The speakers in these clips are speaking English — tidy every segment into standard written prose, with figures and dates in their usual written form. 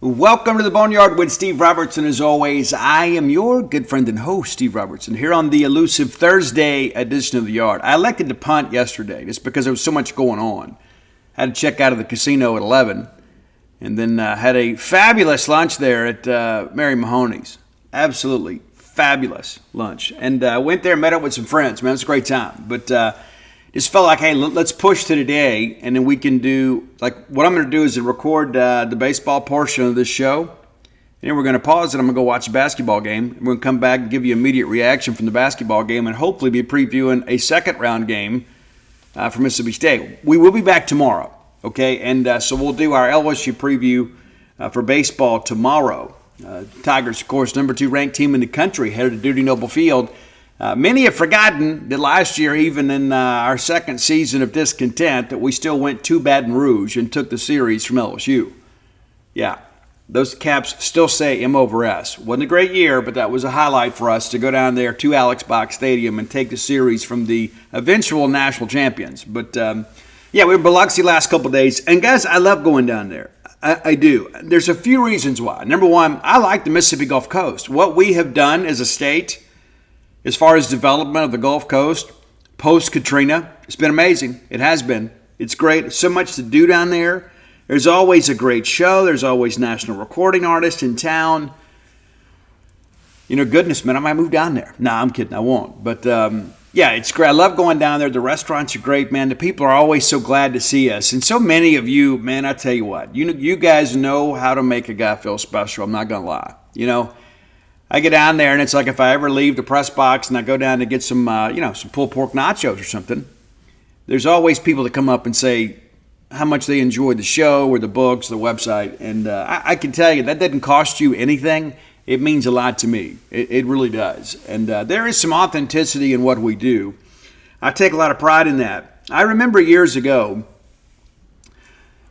Welcome to the Boneyard with Steve Robertson. As always, I am your good friend and host, Steve Robertson, here on the elusive Thursday edition of the Yard. I elected to punt yesterday just because there was so much going on. Had to check out of the casino at 11, and then had a fabulous lunch there at Mary Mahoney's. Absolutely fabulous lunch. And went there and met up with some friends. Man, it was a great time. But just felt like, hey, let's push to today, and then we can do, like, what I'm going to do is record the baseball portion of this show, and then we're going to pause it. I'm going to go watch a basketball game, and we're going to come back and give you immediate reaction from the basketball game, and hopefully be previewing a second-round game for Mississippi State. We will be back tomorrow, okay? And so we'll do our LSU preview for baseball tomorrow. Tigers, of course, number 2 ranked team in the country, headed to Duty Noble Field. Many have forgotten that last year, even in our second season of discontent, that we still went to Baton Rouge and took the series from LSU. Yeah, those caps still say M over S. Wasn't a great year, but that was a highlight for us to go down there to Alex Box Stadium and take the series from the eventual national champions. But, yeah, we were in Biloxi last couple of days. And, guys, I love going down there. I do. There's a few reasons why. Number one, I like the Mississippi Gulf Coast. What we have done as a state, as far as development of the Gulf Coast, post-Katrina, it's been amazing. It has been. It's great. There's so much to do down there. There's always a great show. There's always national recording artists in town. You know, goodness, man, I might move down there. No, I'm kidding. I won't. But, yeah, it's great. I love going down there. The restaurants are great, man. The people are always so glad to see us. And so many of you, man, I tell you what, you guys know how to make a guy feel special. I'm not going to lie. You know, I get down there, and it's like if I ever leave the press box and I go down to get some, some pulled pork nachos or something, there's always people that come up and say how much they enjoyed the show or the books, the website. And I can tell you, that doesn't cost you anything. It means a lot to me. It really does. And there is some authenticity in what we do. I take a lot of pride in that. I remember years ago,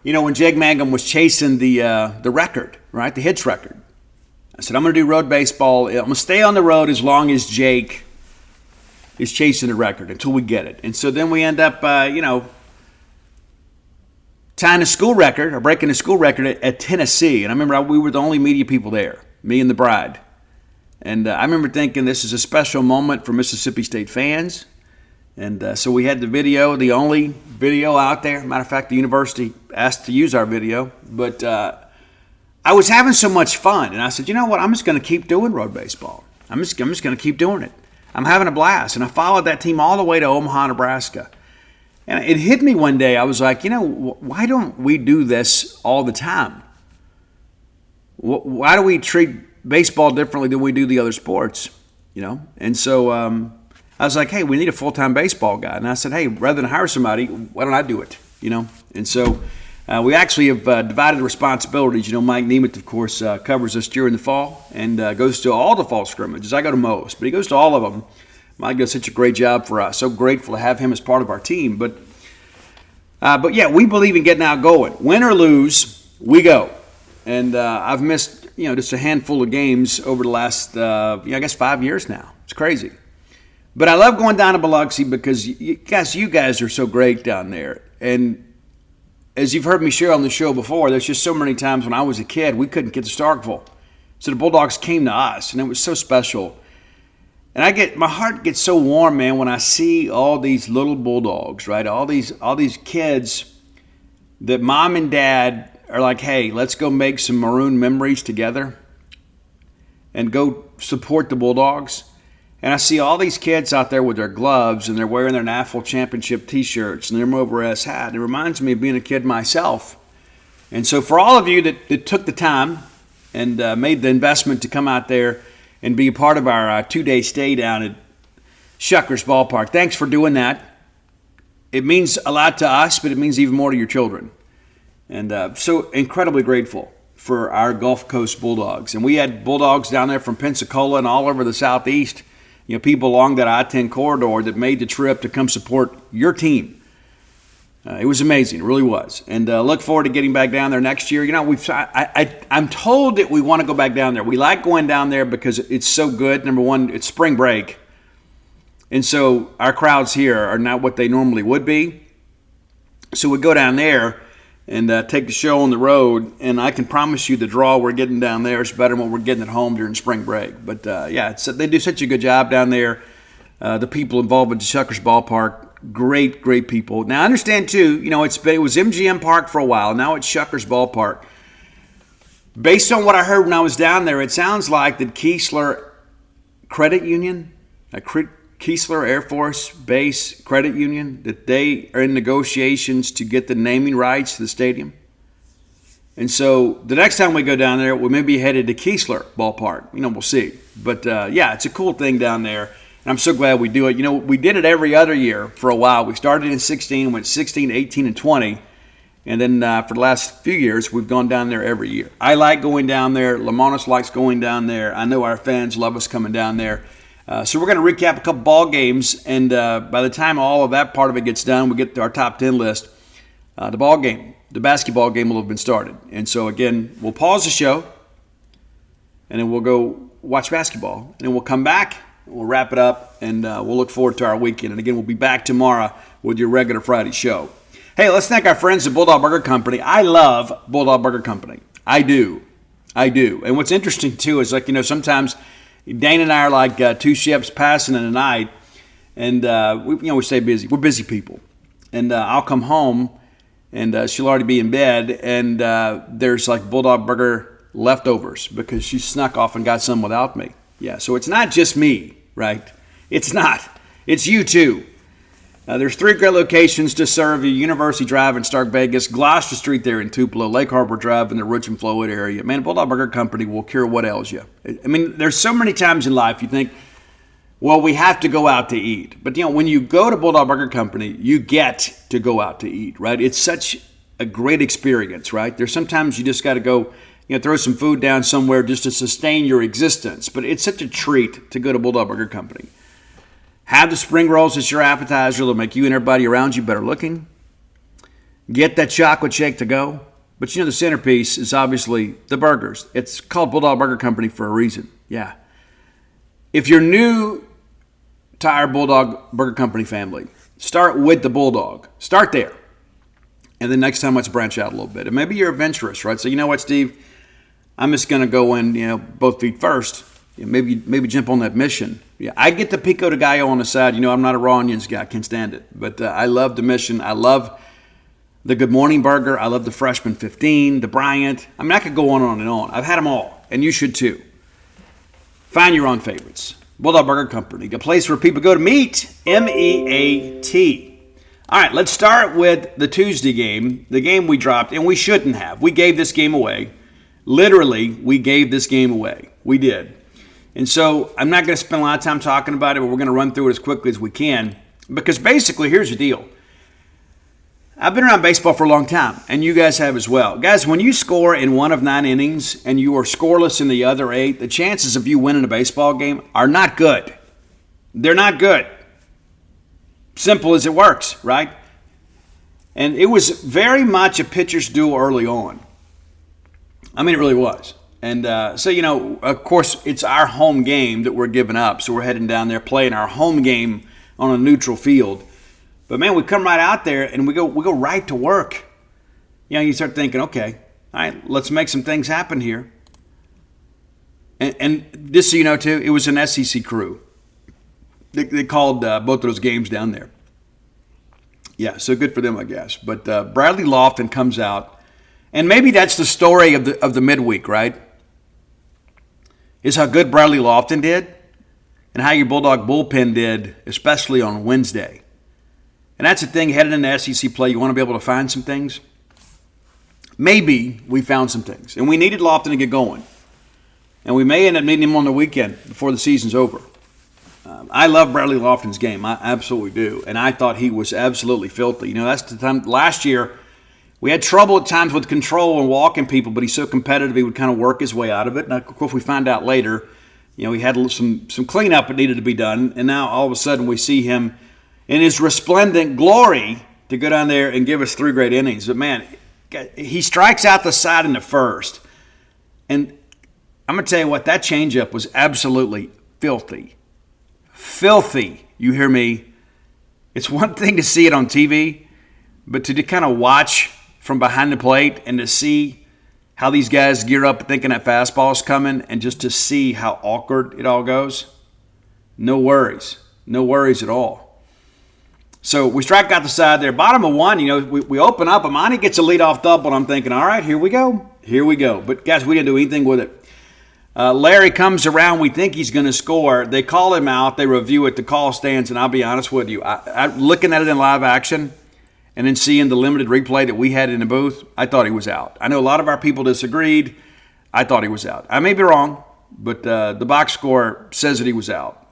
when Jake Mangum was chasing the record, right, the hits record. I said, I'm going to do road baseball. I'm going to stay on the road as long as Jake is chasing the record until we get it. And so then we end up, tying a school record or breaking a school record at Tennessee. And I remember we were the only media people there, me and the bride. And I remember thinking this is a special moment for Mississippi State fans. And so we had the video, the only video out there. Matter of fact, the university asked to use our video. But I was having so much fun, and I said, you know what, I'm just going to keep doing road baseball. I'm just going to keep doing it. I'm having a blast, and I followed that team all the way to Omaha, Nebraska. And it hit me one day. I was like, why don't we do this all the time? Why do we treat baseball differently than we do the other sports? And so I was like, hey, we need a full-time baseball guy. And I said, hey, rather than hire somebody, why don't I do it? And so we actually have divided responsibilities. Mike Nemeth, of course, covers us during the fall and goes to all the fall scrimmages. I go to most, but he goes to all of them. Mike does such a great job for us. So grateful to have him as part of our team. But yeah, we believe in getting out going. Win or lose, we go. And I've missed, just a handful of games over the last, 5 years now. It's crazy. But I love going down to Biloxi because, you guys are so great down there. And as you've heard me share on the show before, there's just so many times when I was a kid, we couldn't get to Starkville. So the Bulldogs came to us, and it was so special. And my heart gets so warm, man, when I see all these little Bulldogs, right? All these kids that mom and dad are like, hey, let's go make some maroon memories together and go support the Bulldogs. And I see all these kids out there with their gloves and they're wearing their NAFL championship t-shirts and their over S hat. It reminds me of being a kid myself. And so for all of you that took the time and made the investment to come out there and be a part of our 2-day stay down at Shuckers Ballpark, thanks for doing that. It means a lot to us, but it means even more to your children. And so incredibly grateful for our Gulf Coast Bulldogs. And we had Bulldogs down there from Pensacola and all over the Southeast. People along that I-10 corridor that made the trip to come support your team. It was amazing. It really was. And look forward to getting back down there next year. I'm told that we want to go back down there. We like going down there because it's so good. Number one, it's spring break. And so our crowds here are not what they normally would be. So we go down there and take the show on the road. And I can promise you the draw we're getting down there is better than what we're getting at home during spring break. But, they do such a good job down there. The people involved with the Shuckers Ballpark, great people. Now, I understand, too, it was MGM Park for a while. Now it's Shuckers Ballpark. Based on what I heard when I was down there, it sounds like the Keesler Credit Union, Keesler Air Force Base Credit Union, that they are in negotiations to get the naming rights to the stadium. And so the next time we go down there, we may be headed to Keesler Ballpark. We'll see. But, it's a cool thing down there. And I'm so glad we do it. We did it every other year for a while. We started in 16, went 16, 18, and 20. And then for the last few years, we've gone down there every year. I like going down there. Lamonis likes going down there. I know our fans love us coming down there. So we're going to recap a couple ball games. And by the time all of that part of it gets done, we get to our top 10 list. The basketball game will have been started. And so, again, we'll pause the show. And then we'll go watch basketball. And then we'll come back. We'll wrap it up. And we'll look forward to our weekend. And, again, we'll be back tomorrow with your regular Friday show. Hey, let's thank our friends at Bulldog Burger Company. I love Bulldog Burger Company. I do. And what's interesting, too, is sometimes Dane and I are like two ships passing in the night, and we stay busy. We're busy people. And I'll come home, and she'll already be in bed, and there's like Bulldog Burger leftovers because she snuck off and got some without me. Yeah, so it's not just me, right? It's not. It's you, too. There's 3 great locations to serve you: University Drive in Stark Vegas, Gloucester Street there in Tupelo, Lake Harbor Drive in the Richmond Flowood area. Man, Bulldog Burger Company will cure what ails you. I mean, there's so many times in life you think, well, we have to go out to eat. But, when you go to Bulldog Burger Company, you get to go out to eat, right? It's such a great experience, right? There's sometimes you just got to go, throw some food down somewhere just to sustain your existence. But it's such a treat to go to Bulldog Burger Company. Have the spring rolls as your appetizer. They'll make you and everybody around you better looking. Get that chocolate shake to go. But the centerpiece is obviously the burgers. It's called Bulldog Burger Company for a reason. Yeah. If you're new to our Bulldog Burger Company family, start with the Bulldog. Start there. And then next time, let's branch out a little bit. And maybe you're adventurous, right? So you know what, Steve? I'm just going to go in, both feet first. Maybe jump on that mission. Yeah, I get the pico de gallo on the side. I'm not a raw onions guy. I can't stand it. But I love the mission. I love the Good Morning Burger. I love the Freshman 15, the Bryant. I mean, I could go on and on. I've had them all, and you should too. Find your own favorites. Bulldog Burger Company, the place where people go to meet. M-E-A-T. All right, let's start with the Tuesday game, the game we dropped, and we shouldn't have. We gave this game away. Literally, we gave this game away. We did. And so I'm not going to spend a lot of time talking about it, but we're going to run through it as quickly as we can. Because basically, here's the deal. I've been around baseball for a long time, and you guys have as well. Guys, when you score in 1 of 9 innings and you are scoreless in the other 8, the chances of you winning a baseball game are not good. They're not good. Simple as it works, right? And it was very much a pitcher's duel early on. I mean, it really was. And so, of course, it's our home game that we're giving up. So we're heading down there playing our home game on a neutral field. But, man, we come right out there and we go right to work. You start thinking, okay, all right, let's make some things happen here. And just so you know, too, it was an SEC crew. They called both of those games down there. Yeah, so good for them, I guess. But Bradley Lofton comes out. And maybe that's the story of the midweek, right? Is how good Bradley Lofton did and how your Bulldog bullpen did, especially on Wednesday. And that's the thing, heading into SEC play, you want to be able to find some things. Maybe we found some things. And we needed Lofton to get going. And we may end up needing him on the weekend before the season's over. I love Bradley Lofton's game. I absolutely do. And I thought he was absolutely filthy. That's the time last year. We had trouble at times with control and walking people, but he's so competitive he would kind of work his way out of it. And of course, we find out later, he had some cleanup that needed to be done. And now all of a sudden we see him in his resplendent glory to go down there and give us 3 great innings. But man, he strikes out the side in the first. And I'm going to tell you what, that changeup was absolutely filthy. Filthy, you hear me? It's one thing to see it on TV, but to kind of watch from behind the plate and to see how these guys gear up thinking that fastball's coming and just to see how awkward it all goes, no worries. No worries at all. So we strike out the side there. Bottom of one, we open up. Amani gets a leadoff double, and I'm thinking, all right, here we go. Here we go. But, guys, we didn't do anything with it. Larry comes around. We think he's going to score. They call him out. They review it. The call stands, and I'll be honest with you. Looking at it in live action and then seeing the limited replay that we had in the booth, I thought he was out. I know a lot of our people disagreed. I thought he was out. I may be wrong, but the box score says that he was out.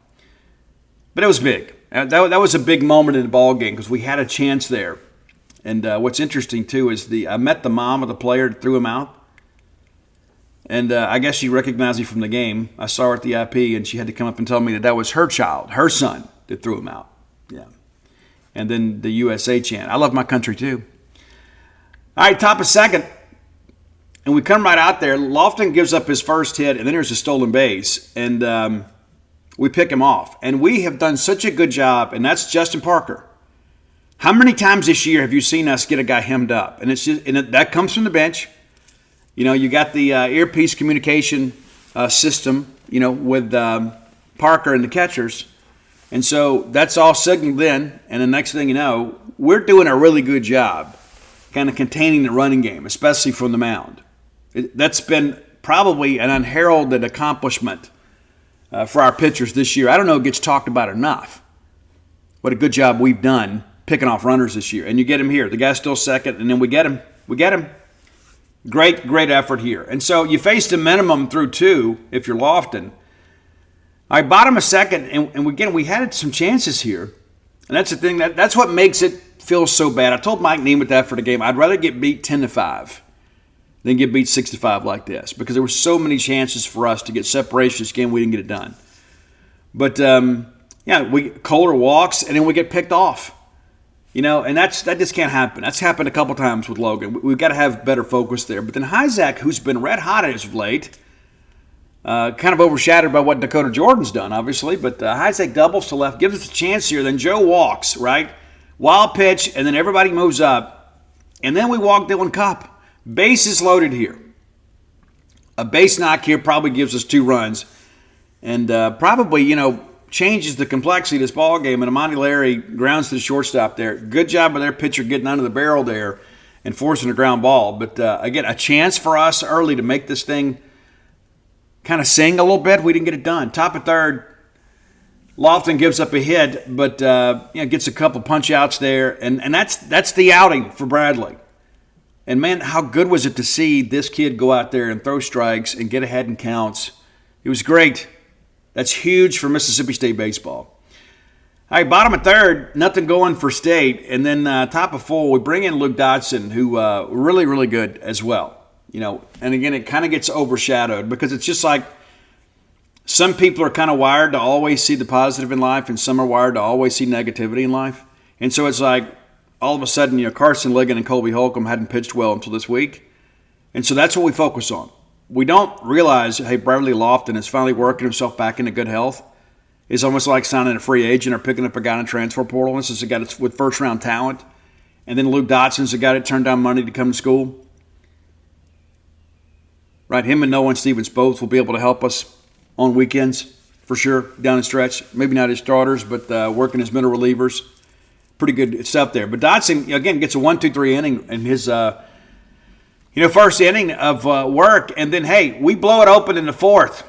But it was big. That was a big moment in the ball game because we had a chance there. And what's interesting, too, is I met the mom of the player that threw him out. And I guess she recognized me from the game. I saw her at the IP, and she had to come up and tell me that was her child, her son, that threw him out. Yeah. And then the USA chant. I love my country, too. All right, top of second. And we come right out there. Lofton gives up his first hit, and then there's a stolen base. And we pick him off. And we have done such a good job, and that's Justin Parker. How many times this year have you seen us get a guy hemmed up? And that comes from the bench. You got the earpiece communication system, with Parker and the catchers. And so that's all signaled in. And the next thing you know, we're doing a really good job kind of containing the running game, especially from the mound. That's been probably an unheralded accomplishment for our pitchers this year. I don't know if it gets talked about enough. What a good job we've done picking off runners this year. And you get him here. The guy's still second, and then we get him. Great effort here. And so you faced a minimum through two if you're Lofton. All right, bottom of second, and again, we had some chances here. And that's the thing. That's what makes it feel so bad. I told Mike Nemeth after the game, I'd rather get beat 10-5 than get beat 6-5 like this because there were so many chances for us to get separation this game. We didn't get it done. But, Kohler walks, and then we get picked off. And that just can't happen. That's happened a couple times with Logan. We've got to have better focus there. But then Hyzak, who's been red hot as of late, kind of overshadowed by what Dakota Jordan's done, obviously. But Hyzak doubles to left, gives us a chance here. Then Joe walks, right? Wild pitch, and then everybody moves up. And then we walk Dylan Cupp. Bases loaded here. A base knock here probably gives us 2 runs. And probably, changes the complexity of this ball game, and Amani Larry grounds to the shortstop there. Good job by their pitcher getting under the barrel there and forcing a ground ball. But, again, a chance for us early to make this thing kind of sing a little bit. We didn't get it done. Top of third, Lofton gives up a hit, but gets a couple punch-outs there, and that's the outing for Bradley. And, man, how good was it to see this kid go out there and throw strikes and get ahead in counts. It was great. That's huge for Mississippi State baseball. All right, bottom of third, nothing going for State. And then top of 4, we bring in Luke Dodson, who really, really good as well. And again, it kind of gets overshadowed because it's just like some people are kind of wired to always see the positive in life and some are wired to always see negativity in life. And so it's like all of a sudden, Carson Ligon and Colby Holcomb hadn't pitched well until this week. And so that's what we focus on. We don't realize, hey, Bradley Lofton is finally working himself back into good health. It's almost like signing a free agent or picking up a guy in the transfer portal. This is a guy that's with first-round talent. And then Luke Dodson's a guy that turned down money to come to school. Right, him and Noah Stevens both will be able to help us on weekends, for sure, down the stretch. Maybe not as starters, but working as middle relievers. Pretty good stuff there. But Dodson, again, gets a 1-2-3 inning in his first inning of work, and then, hey, we blow it open in the 4th.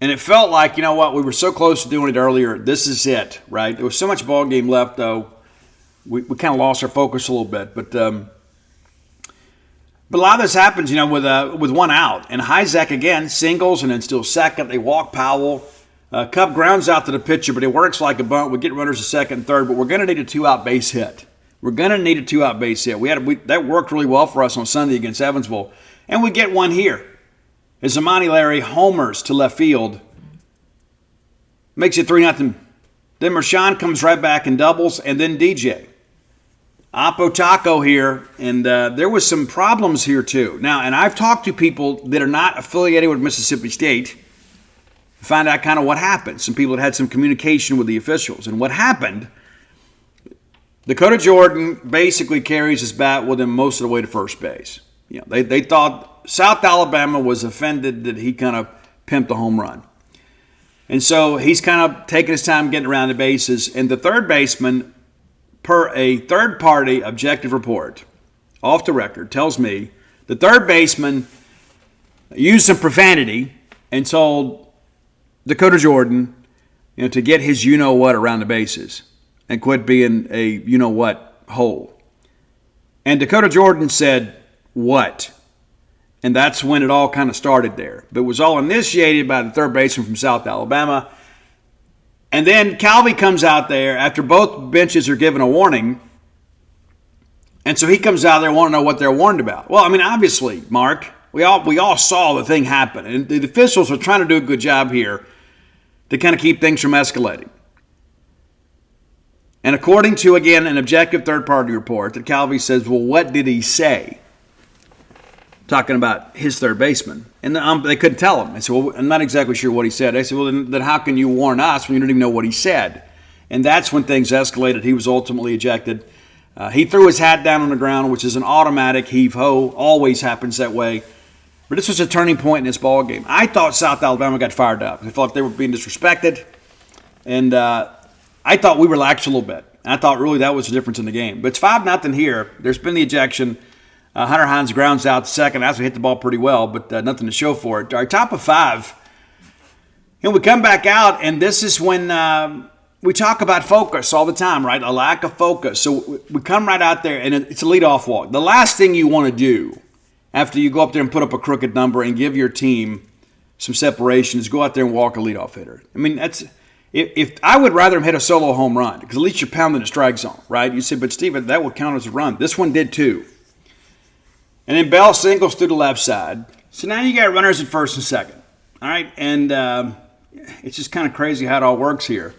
And it felt like, we were so close to doing it earlier. This is it, right? There was so much ball game left, though. We kind of lost our focus a little bit. But a lot of this happens, with one out. And Hyzak, again, singles and then still second. They walk Powell. Cup grounds out to the pitcher, but it works like a bunt. We get runners to second and third, but we're going to need a 2-out base hit. That worked really well for us on Sunday against Evansville. And we get one here. As Amani Larry homers to left field. Makes it 3-0. Then Marshawn comes right back and doubles, and then DJ. Apo Taco here, and there was some problems here too. Now, and I've talked to people that are not affiliated with Mississippi State to find out kind of what happened. Some people that had some communication with the officials. And what happened, Dakota Jordan basically carries his bat with him most of the way to first base. They thought South Alabama was offended that he kind of pimped a home run. And so he's kind of taking his time getting around the bases. And the third baseman, per a third-party objective report, off the record, tells me the third baseman used some profanity and told Dakota Jordan, to get his you-know-what around the bases and quit being a you-know-what hole. And Dakota Jordan said, what? And that's when it all kind of started there. But it was all initiated by the third baseman from South Alabama. And then Calvi comes out there after both benches are given a warning. And so he comes out there wanting to know what they're warned about. Well, I mean, obviously, Mark, we all saw the thing happen. And the officials are trying to do a good job here to kind of keep things from escalating. And according to, again, an objective third-party report, that Calvi says, well, what did he say? Talking about his third baseman. And they couldn't tell him. I said, well, I'm not exactly sure what he said. I said, well, then how can you warn us when you don't even know what he said? And that's when things escalated. He was ultimately ejected. He threw his hat down on the ground, which is an automatic heave-ho. Always happens that way. But this was a turning point in this ball game. I thought South Alabama got fired up. I felt they were being disrespected. And I thought we relaxed a little bit. And I thought really that was the difference in the game. But it's 5-0 here. There's been the ejection. Hunter Hines grounds out the second. Actually hit the ball pretty well, but nothing to show for it. Our top of 5. And we come back out, and this is when we talk about focus all the time, right? A lack of focus. So we come right out there, and it's a leadoff walk. The last thing you want to do after you go up there and put up a crooked number and give your team some separation is go out there and walk a leadoff hitter. I mean, if I would rather him hit a solo home run, because at least you're pounding the strike zone, right? You say, but Steve, that would count as a run. This one did too. And then Bell singles through the left side. So now you got runners at first and second. All right, and it's just kind of crazy how it all works here.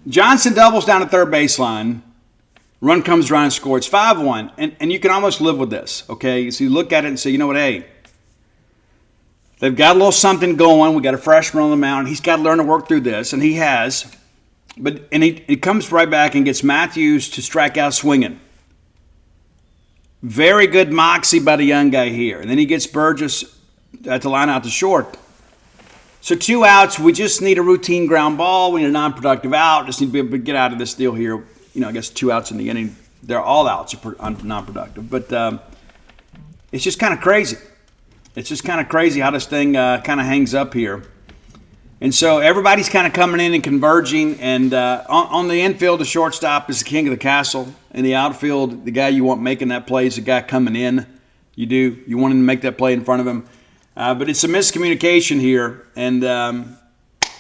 Johnson doubles down the third baseline. Run comes around and scores. 5-1. And you can almost live with this, okay? So you look at it and say, you know what, hey, they've got a little something going. We got a freshman on the mound. He's got to learn to work through this, and he has. And he comes right back and gets Matthews to strike out swinging. Very good moxie by the young guy here. And then he gets Burgess to line out to short. So 2 outs. We just need a routine ground ball. We need a non-productive out. Just need to be able to get out of this deal here. I guess 2 outs in the inning. They're all outs are non-productive. But it's just kind of crazy. It's just kind of crazy how this thing kind of hangs up here. And so everybody's kind of coming in and converging. And on the infield, the shortstop is the king of the castle. In the outfield, the guy you want making that play is the guy coming in. You do. You want him to make that play in front of him. But it's a miscommunication here. And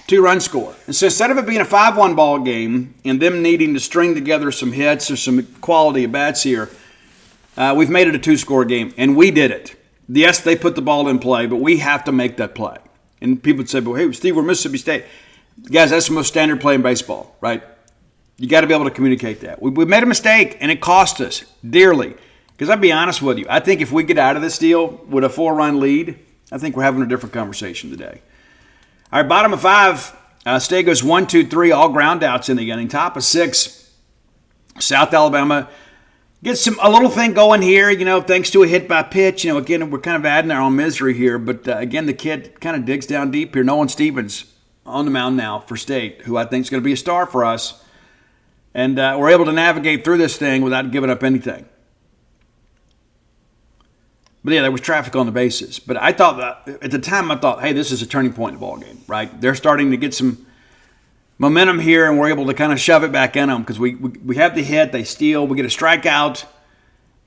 2-run score. And so instead of it being a 5-1 ball game and them needing to string together some hits or some quality at bats here, we've made it a 2-score game. And we did it. Yes, they put the ball in play, but we have to make that play. And people would say, well, hey, Steve, we're Mississippi State. Guys, that's the most standard play in baseball, right? You got to be able to communicate that. We made a mistake, and it cost us dearly. Because I'll be honest with you, I think if we get out of this deal with a 4-run lead, I think we're having a different conversation today. All right, bottom of 5, State goes 1, 2, 3, all ground outs in the inning. Top of 6, South Alabama gets a little thing going here, thanks to a hit by pitch. Again, we're kind of adding our own misery here. But, again, the kid kind of digs down deep here. Nolan Stevens on the mound now for State, who I think is going to be a star for us. And we're able to navigate through this thing without giving up anything. But, yeah, there was traffic on the bases. But I thought at the time, hey, this is a turning point in the ballgame, right? They're starting to get some momentum here, and we're able to kind of shove it back in them because we have the hit, they steal, we get a strikeout,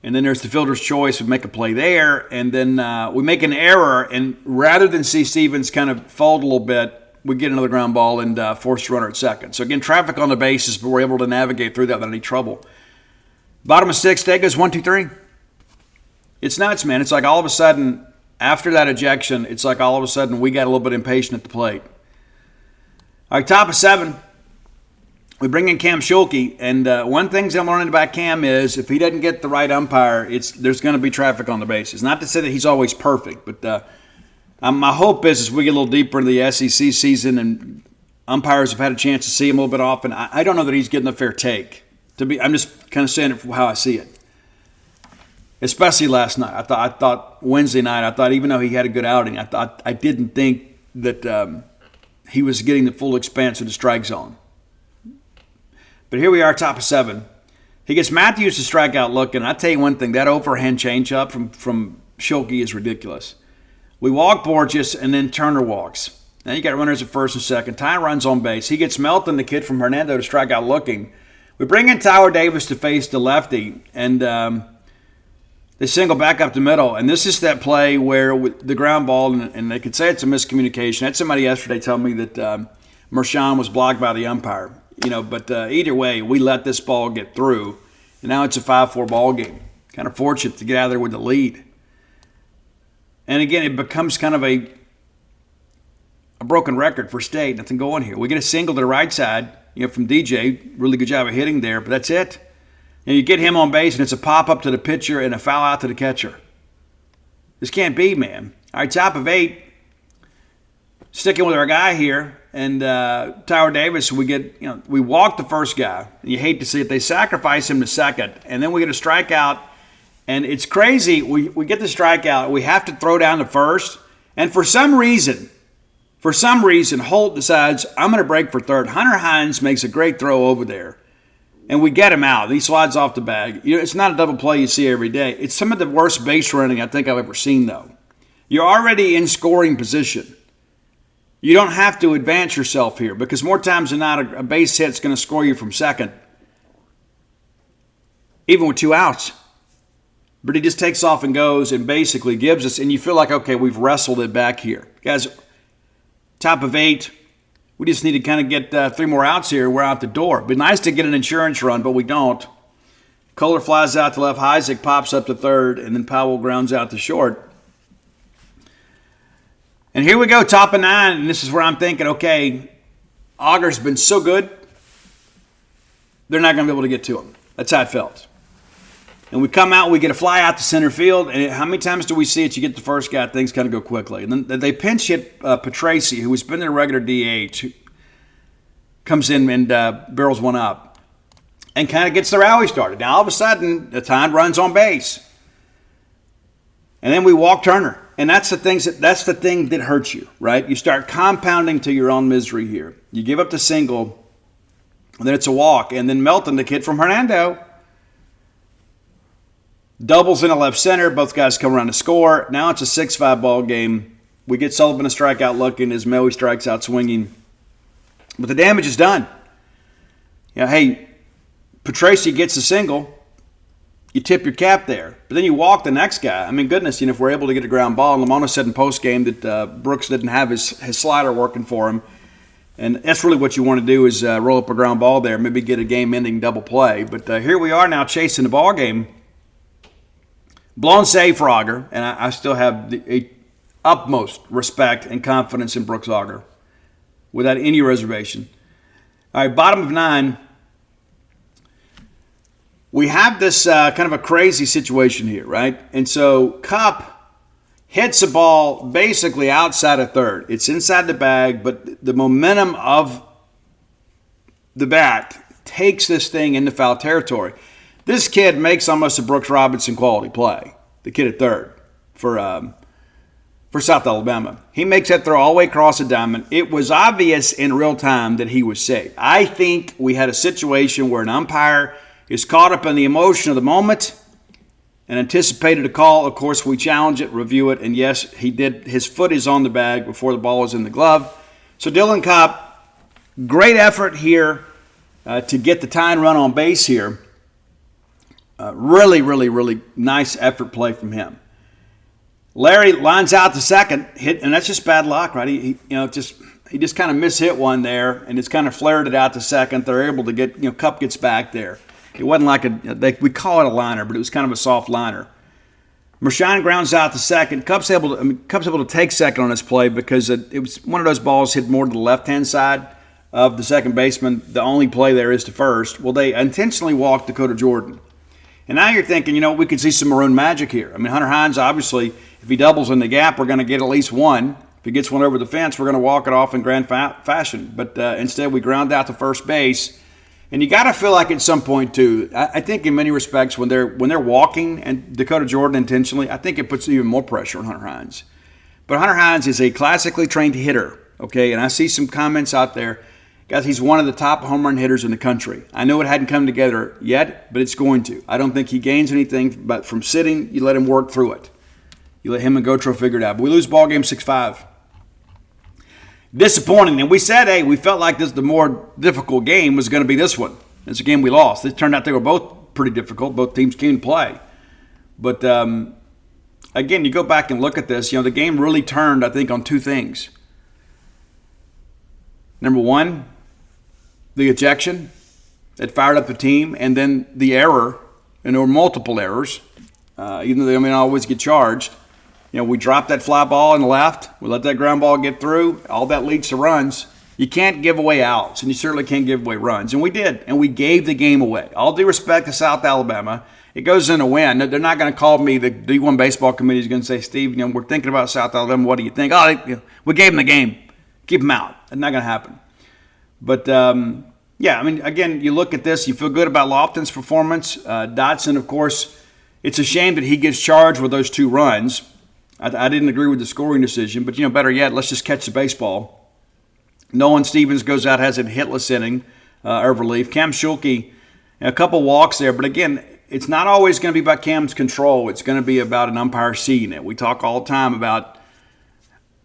and then there's the fielder's choice. We make a play there, and then we make an error, and rather than see Stevens kind of fold a little bit, we get another ground ball and force the runner at second. So, again, traffic on the bases, but we're able to navigate through that without any trouble. Bottom of 6, State goes 1, 2, 3. It's nuts, man. It's like all of a sudden, after that ejection, it's like all of a sudden we got a little bit impatient at the plate. All right, top of 7, we bring in Cam Schulke, and one thing I'm learning about Cam is if he doesn't get the right umpire, there's going to be traffic on the bases. Not to say that he's always perfect, but my hope is as we get a little deeper into the SEC season and umpires have had a chance to see him a little bit often, I don't know that he's getting a fair take I'm just kind of saying it for how I see it. Especially last night. I thought Wednesday night, I thought even though he had a good outing, I didn't think that he was getting the full expanse of the strike zone. But here we are, top of 7. He gets Matthews to strike out looking. I tell you one thing, that overhand changeup from Schulke is ridiculous. We walk Borges, and then Turner walks. Now you got runners at first and second. Ty runs on base. He gets Melton, the kid from Hernando, to strike out looking. We bring in Tyler Davis to face the lefty, and they single back up the middle. And this is that play where with the ground ball, and they could say it's a miscommunication. I had somebody yesterday tell me that Mershon was blocked by the umpire. But either way, we let this ball get through, and now it's a 5-4 ball game. Kind of fortunate to get out of there with the lead. And again, it becomes kind of a broken record for State. Nothing going here. We get a single to the right side, from DJ. Really good job of hitting there, but that's it. And you get him on base, and it's a pop-up to the pitcher and a foul out to the catcher. This can't be, man. All right, top of 8. Sticking with our guy here, and Tyler Davis, we walk the first guy. And you hate to see it. They sacrifice him to second, and then we get a strikeout. And it's crazy. We get the strikeout. We have to throw down the first. And for some reason, Holt decides, I'm going to break for third. Hunter Hines makes a great throw over there. And we get him out. He slides off the bag. It's not a double play you see every day. It's some of the worst base running I think I've ever seen, though. You're already in scoring position. You don't have to advance yourself here because more times than not, a base hit's going to score you from second, even with 2 outs. But he just takes off and goes and basically gives us, and you feel like, okay, we've wrestled it back here. Guys, top of 8, we just need to kind of get 3 more outs here. We're out the door. It'd be nice to get an insurance run, but we don't. Kohler flies out to left. Heisek pops up to third, and then Powell grounds out to short. And here we go, top of 9, and this is where I'm thinking, okay, Auger's been so good, they're not going to be able to get to him. That's how it felt. And we come out, we get a fly out to center field, and how many times do we see it? You get the first guy, things kind of go quickly. And then they pinch hit Patrese, who has been their regular DH, who comes in and barrels one up and kind of gets the rally started. Now, all of a sudden, the time runs on base. And then we walk Turner. And that's the thing that hurts you, right? You start compounding to your own misery here. You give up the single, and then it's a walk. And then Melton, the kid from Hernando, doubles in the left center. Both guys come around to score. Now it's a 6-5 ball game. We get Sullivan a strikeout looking as Melly strikes out swinging. But the damage is done. Hey, Patrese gets a single. You tip your cap there. But then you walk the next guy. I mean, goodness, if we're able to get a ground ball. And Lamona said in postgame that Brooks didn't have his slider working for him. And that's really what you want to do is roll up a ground ball there, maybe get a game-ending double play. But here we are now chasing the ball game. Blown save for Auger, and I still have the utmost respect and confidence in Brooks Auger without any reservation. All right, bottom of 9. We have this kind of a crazy situation here, right? And so Kupp hits a ball basically outside of third. It's inside the bag, but the momentum of the bat takes this thing into foul territory. This kid makes almost a Brooks Robinson quality play, the kid at third for South Alabama. He makes that throw all the way across the diamond. It was obvious in real time that he was safe. I think we had a situation where an umpire is caught up in the emotion of the moment and anticipated a call. Of course, we challenge it, review it, and yes, he did. His foot is on the bag before the ball is in the glove. So Dylan Kupp, great effort here to get the tying run on base here. Really, really, really nice effort play from him. Larry lines out to second, hit, and that's just bad luck, right? He just kind of mishit one there, and it's kind of flared it out to second. They're able to get, Kupp gets back there. It wasn't like we call it a liner, but it was kind of a soft liner. Mershon grounds out to second. Kupp's able to take second on this play because it was one of those balls hit more to the left-hand side of the second baseman. The only play there is to first. Well, they intentionally walked Dakota Jordan. And now you're thinking, we could see some maroon magic here. I mean, Hunter Hines, obviously, if he doubles in the gap, we're going to get at least one. If he gets one over the fence, we're going to walk it off in grand fashion. But instead, we ground out to first base. And you got to feel like at some point too. I think in many respects when they're walking and Dakota Jordan intentionally, I think it puts even more pressure on Hunter Hines. But Hunter Hines is a classically trained hitter, okay? And I see some comments out there, guys. He's one of the top home run hitters in the country. I know it hadn't come together yet, but it's going to. I don't think he gains anything, but from sitting, you let him work through it. You let him and Gotro figure it out. But we lose ball game 6-5. Disappointing. And we said, hey, we felt like the more difficult game was going to be this one. It's a game we lost. It turned out they were both pretty difficult. Both teams came to play. But, again, you go back and look at this. The game really turned, I think, on two things. Number one, the ejection that fired up the team, and then the error, and there were multiple errors, even though they may not always get charged. We dropped that fly ball in the left. We let that ground ball get through. All that leads to runs. You can't give away outs, and you certainly can't give away runs. And we did, and we gave the game away. All due respect to South Alabama, it goes in a win. They're not going to call me, the D1 baseball committee is going to say, Steve, we're thinking about South Alabama. What do you think? We gave them the game. Keep them out. It's not going to happen. But, again, you look at this, you feel good about Lofton's performance. Dotson, of course, it's a shame that he gets charged with those two runs. I didn't agree with the scoring decision, but, better yet, let's just catch the baseball. Nolan Stevens goes out, has a hitless inning of relief. Cam Schulke, a couple walks there. But, again, it's not always going to be about Cam's control. It's going to be about an umpire seeing it. We talk all the time about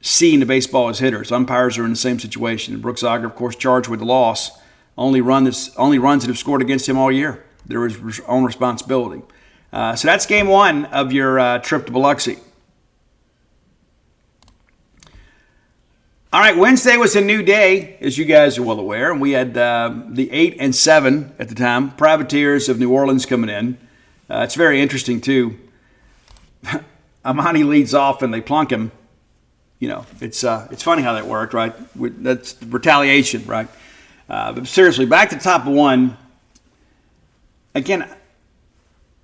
seeing the baseball as hitters. Umpires are in the same situation. Brooks Auger, of course, charged with the loss. Only runs that have scored against him all year. They're his own responsibility. So that's game one of your trip to Biloxi. All right, Wednesday was a new day, as you guys are well aware, and we had the 8 and 7 at the time, Privateers of New Orleans coming in. It's very interesting, too. Amani leads off, and they plunk him. It's funny how that worked, right? That's retaliation, right? But seriously, back to top one. Again,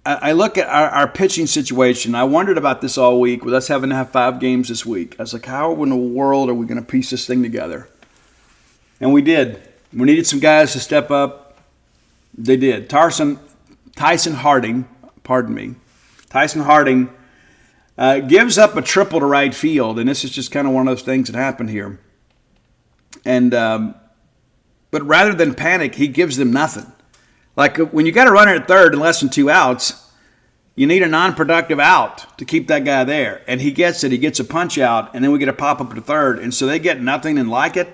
I look at our pitching situation. I wondered about this all week with us having to have 5 games this week. I was like, how in the world are we going to piece this thing together? And we did. We needed some guys to step up. They did. Tyson Harding, gives up a triple to right field, and this is just kind of one of those things that happened here. And but rather than panic, he gives them nothing. Like when you got a runner at third and less than 2 outs, you need a non-productive out to keep that guy there. And he gets it. He gets a punch out, and then we get a pop-up to third. And so they get nothing and like it.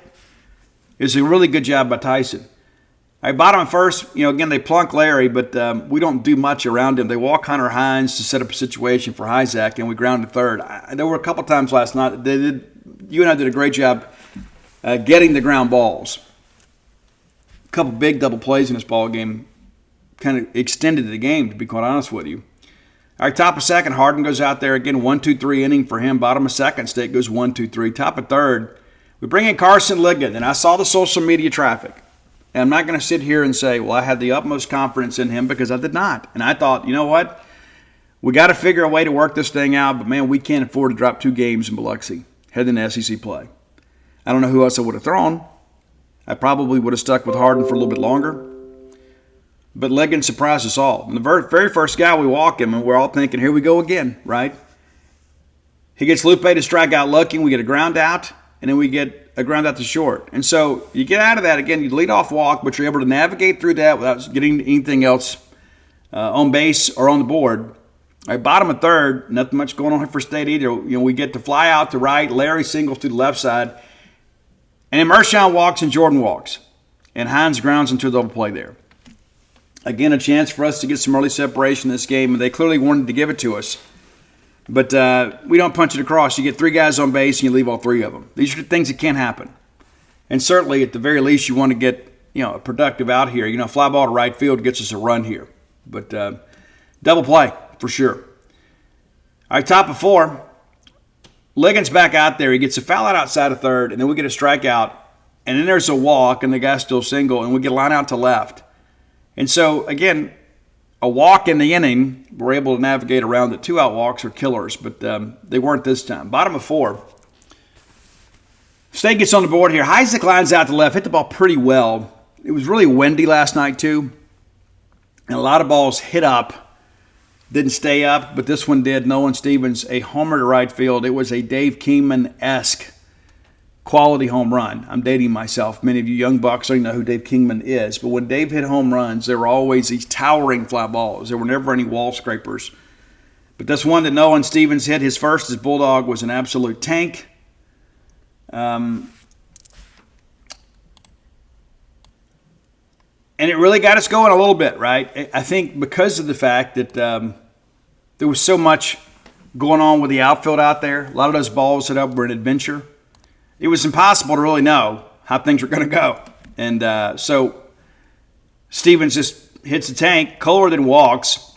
It's a really good job by Tyson. All right, bottom of first, again, they plunk Larry, but we don't do much around him. They walk Hunter Hines to set up a situation for Hyzak, and we ground to third. There were a couple times last night. You and I did a great job getting the ground balls. A couple big double plays in this ball game kind of extended the game, to be quite honest with you. All right, top of second, Harden goes out there again, 1-2-3 inning for him. Bottom of second, State goes 1-2-3. Top of third, we bring in Carson Ligon, and I saw the social media traffic. And I'm not going to sit here and say, well, I had the utmost confidence in him, because I did not. And I thought, you know what? We got to figure a way to work this thing out, but, man, we can't afford to drop 2 games in Biloxi heading into SEC play. I don't know who else I would have thrown. I probably would have stuck with Harden for a little bit longer. But Ligon surprised us all. And the very first guy we walk him, and we're all thinking, here we go again, right? He gets Lupe to strike out looking. We get a ground out, and then we get a ground out to short. And so you get out of that, again, you lead off walk, but you're able to navigate through that without getting anything else on base or on the board. All right, bottom of third, nothing much going on here for State either. We get to fly out to right, Larry singles to the left side, and then Mershon walks and Jordan walks. And Hines grounds into a double play there. Again, a chance for us to get some early separation in this game, and they clearly wanted to give it to us. But we don't punch it across. You get 3 guys on base, and you leave all 3 of them. These are things that can't happen. And certainly, at the very least, you want to get a productive out here. Fly ball to right field gets us a run here. But double play, for sure. All right, top of 4. Ligon's back out there. He gets a foul out outside of third, and then we get a strikeout. And then there's a walk, and the guy's still single, and we get a line out to left. And so, again, a walk in the inning, we're able to navigate around it. 2-out walks are killers, but they weren't this time. Bottom of 4. State gets on the board here. Hyzak lines out to left, hit the ball pretty well. it was really windy last night too, and a lot of balls hit up, didn't stay up, but this one did. Nolan Stevens, a homer to right field. It was a Dave Kingman-esque quality home run. I'm dating myself. Many of you young bucks don't know who Dave Kingman is, but when Dave hit home runs, there were always these towering fly balls. There were never any wall scrapers. But this one that Nolan Stevens hit, his first as Bulldog, was an absolute tank. And it really got us going a little bit, right? I think because of the fact that there was so much going on with the outfield out there, a lot of those balls hit up were an adventure. It was impossible to really know how things were going to go. And so Stevens just hits the tank. Kohler then walks.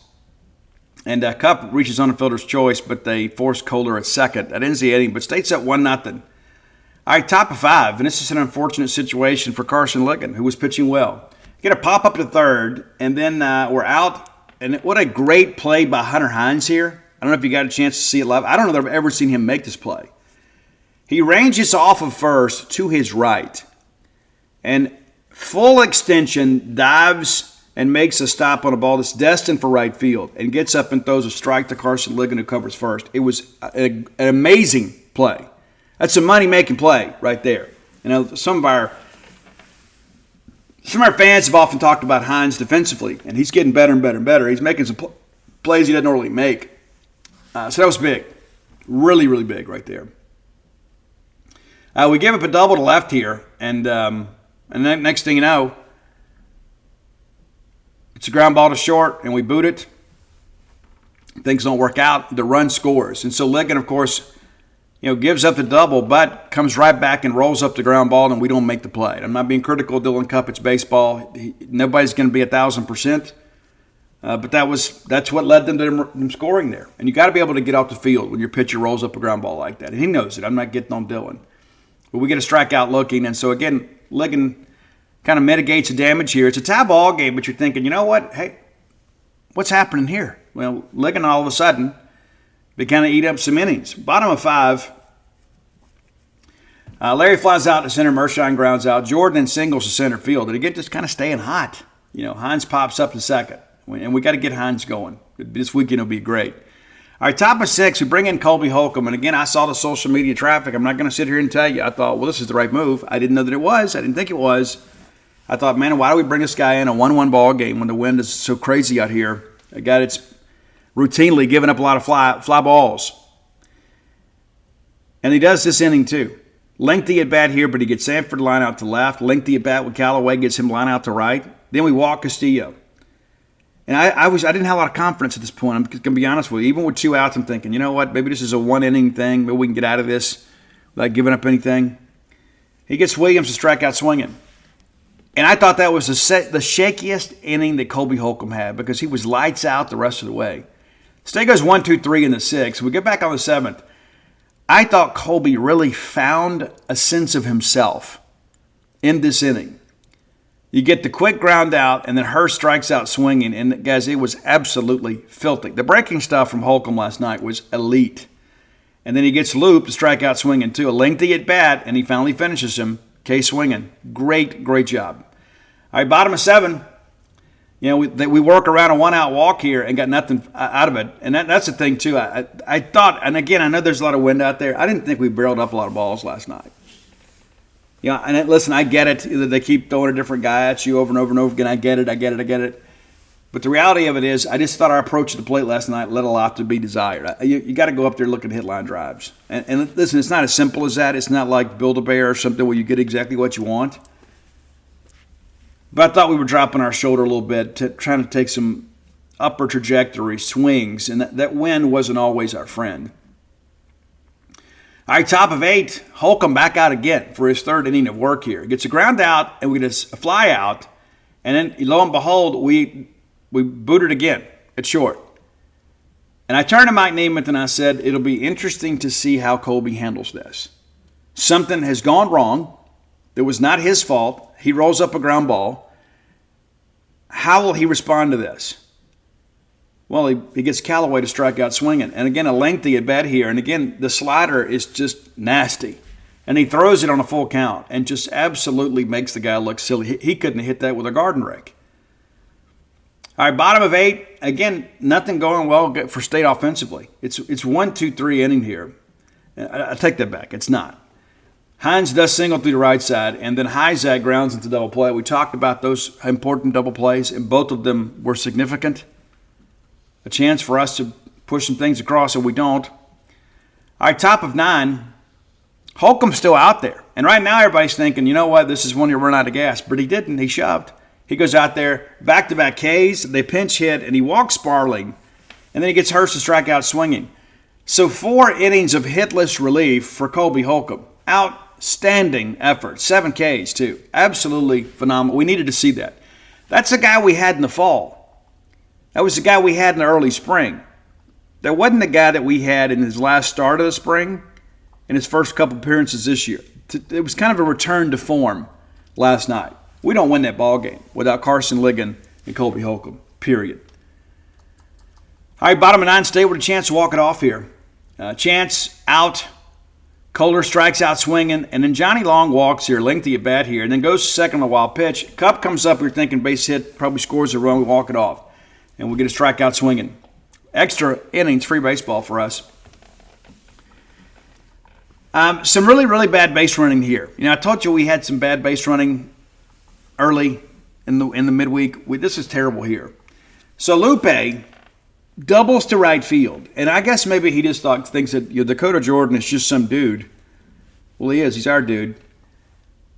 And Kupp reaches on the fielder's choice, but they force Kohler at second. That ends the inning, but State's up 1-0. All right, top of 5. And this is an unfortunate situation for Carson Ligon, who was pitching well. Get a pop up to third, and then we're out. And what a great play by Hunter Hines here. I don't know if you got a chance to see it live. I don't know that I've ever seen him make this play. He ranges off of first to his right. And full extension, dives and makes a stop on a ball that's destined for right field and gets up and throws a strike to Carson Ligon, who covers first. It was an amazing play. That's a money-making play right there. You know, some of our fans have often talked about Hines defensively, and he's getting better and better and better. He's making some plays he doesn't normally make. So that was big. Really, really big right there. We give up a double to left here, and then next thing you know, it's a ground ball to short, and we boot it. Things don't work out. The run scores. And so Ligon, of course, gives up the double, but comes right back and rolls up the ground ball, and we don't make the play. I'm not being critical of Dylan Kupp. It's baseball. Nobody's going to be 1,000%. But that's what led them to them scoring there. And you got to be able to get off the field when your pitcher rolls up a ground ball like that. And he knows it. I'm not getting on Dylan. But we get a strikeout looking. And so, again, Ligon kind of mitigates the damage here. It's a tie ball game, but you're thinking, you know what? Hey, what's happening here? Well, Ligon all of a sudden, they kind of eat up some innings. Bottom of 5. Larry flies out to center. Mershine grounds out. Jordan then singles to center field. And again, just kind of staying hot. Hines pops up to second. And we got to get Hines going. This weekend will be great. All right, top of 6, we bring in Colby Holcomb. And again, I saw the social media traffic. I'm not going to sit here and tell you. I thought, well, this is the right move. I didn't know that it was. I didn't think it was. I thought, man, why do we bring this guy in a 1-1 ball game when the wind is so crazy out here? A guy that's routinely giving up a lot of fly balls. And he does this inning too. Lengthy at bat here, but he gets Sanford line out to left. Lengthy at bat with Callaway, gets him line out to right. Then we walk Castillo. And I didn't have a lot of confidence at this point. I'm going to be honest with you. Even with 2 outs, I'm thinking, you know what? Maybe this is a 1-inning thing. Maybe we can get out of this without giving up anything. He gets Williams to strike out swinging. And I thought that was the shakiest inning that Colby Holcomb had because he was lights out the rest of the way. State goes 1, 2, 3 in the 6th. We get back on the 7th. I thought Colby really found a sense of himself in this inning. You get the quick ground out, and then Hurst strikes out swinging. And, guys, it was absolutely filthy. The breaking stuff from Holcomb last night was elite. And then he gets looped to strike out swinging, too. A lengthy at bat, and he finally finishes him. K swinging. Great, great job. All right, bottom of 7. We work around a 1-out walk here and got nothing out of it. And that's the thing, too. I thought, and again, I know there's a lot of wind out there. I didn't think we barreled up a lot of balls last night. Listen, I get it. They keep throwing a different guy at you over and over and over again. I get it. But the reality of it is, I just thought our approach to the plate last night left a lot to be desired. You got to go up there looking to hit line drives. And listen, it's not as simple as that. It's not like Build-A-Bear or something where you get exactly what you want. But I thought we were dropping our shoulder a little bit, trying to take some upper trajectory swings, and that wind wasn't always our friend. All right, top of 8, Holcomb back out again for his 3rd inning of work here. He gets a ground out, and we get a fly out, and then lo and behold, we boot it again at short. And I turned to Mike Nemeth and I said, it'll be interesting to see how Colby handles this. Something has gone wrong. It was not his fault. He rolls up a ground ball. How will he respond to this? Well, he gets Callaway to strike out swinging. And again, a lengthy at bat here. And again, the slider is just nasty. And he throws it on a full count and just absolutely makes the guy look silly. He couldn't have hit that with a garden rake. All right, bottom of 8. Again, nothing going well for State offensively. It's 1-2-3 inning here. I take that back. It's not. Hines does single through the right side, and then Hyzak grounds into double play. We talked about those important double plays, and both of them were significant. A chance for us to push some things across, and we don't. All right, top of 9. Holcomb's still out there. And right now everybody's thinking, you know what, this is when you run out of gas. But he didn't. He shoved. He goes out there, back-to-back Ks. They pinch hit, and he walks Sparling. And then he gets Hurst to strike out swinging. So 4 innings of hitless relief for Colby Holcomb. Outstanding effort. 7 Ks, too. Absolutely phenomenal. We needed to see that. That's the guy we had in the fall. That was the guy we had in the early spring. That wasn't the guy that we had in his last start of the spring and his first couple appearances this year. It was kind of a return to form last night. We don't win that ball game without Carson Ligon and Colby Holcomb, period. All right, bottom of 9, State with a chance to walk it off here. Chance out. Kohler strikes out swinging, and then Johnny Long walks here, lengthy at bat here, and then goes to second on a wild pitch. Cup comes up, we're thinking base hit, probably scores a run, we walk it off. And we get a strikeout swinging. Extra innings, free baseball for us. Some really, really bad base running here. I told you we had some bad base running early in the midweek. This is terrible here. So Lupe doubles to right field, and I guess maybe he just thinks that Dakota Jordan is just some dude. Well, he is. He's our dude.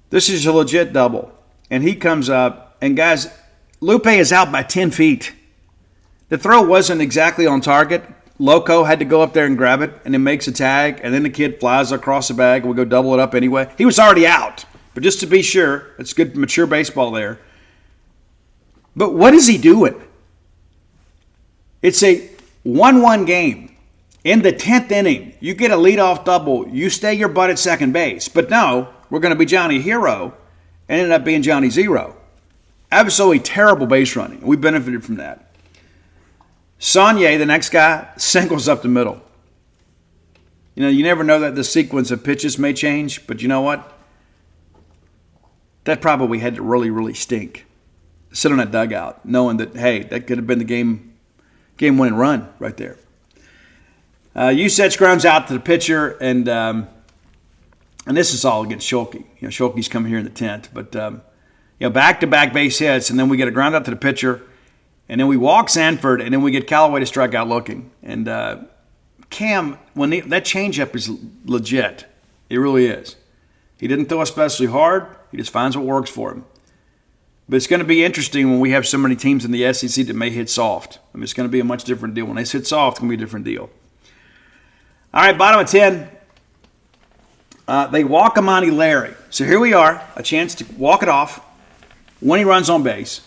This is a legit double, and he comes up, and guys, Lupe is out by 10 feet. The throw wasn't exactly on target. Loco had to go up there and grab it, and then makes a tag, and then the kid flies across the bag, and we go double it up anyway. He was already out, but just to be sure, it's good mature baseball there. But what is he doing? It's a 1-1 game. In the 10th inning, you get a leadoff double. You stay your butt at second base. But no, we're going to be Johnny Hero, and ended up being Johnny Zero. Absolutely terrible base running. We benefited from that. Saunier, the next guy, singles up the middle. You never know that the sequence of pitches may change, but you know what? That probably had to really, really stink. Sit on that dugout, knowing that, hey, that could have been the game-winning run right there. Usech grounds out to the pitcher, and this is all against Schulke. Schulke's coming here in the 10th, but back-to-back base hits, and then we get a ground out to the pitcher, and then we walk Sanford, and then we get Callaway to strike out looking. And Cam, that changeup is legit. It really is. He didn't throw especially hard. He just finds what works for him. But it's going to be interesting when we have so many teams in the SEC that may hit soft. It's going to be a much different deal. When they hit soft, it's going to be a different deal. All right, bottom of 10. They walk Amani Larry. So here we are, a chance to walk it off when he runs on base.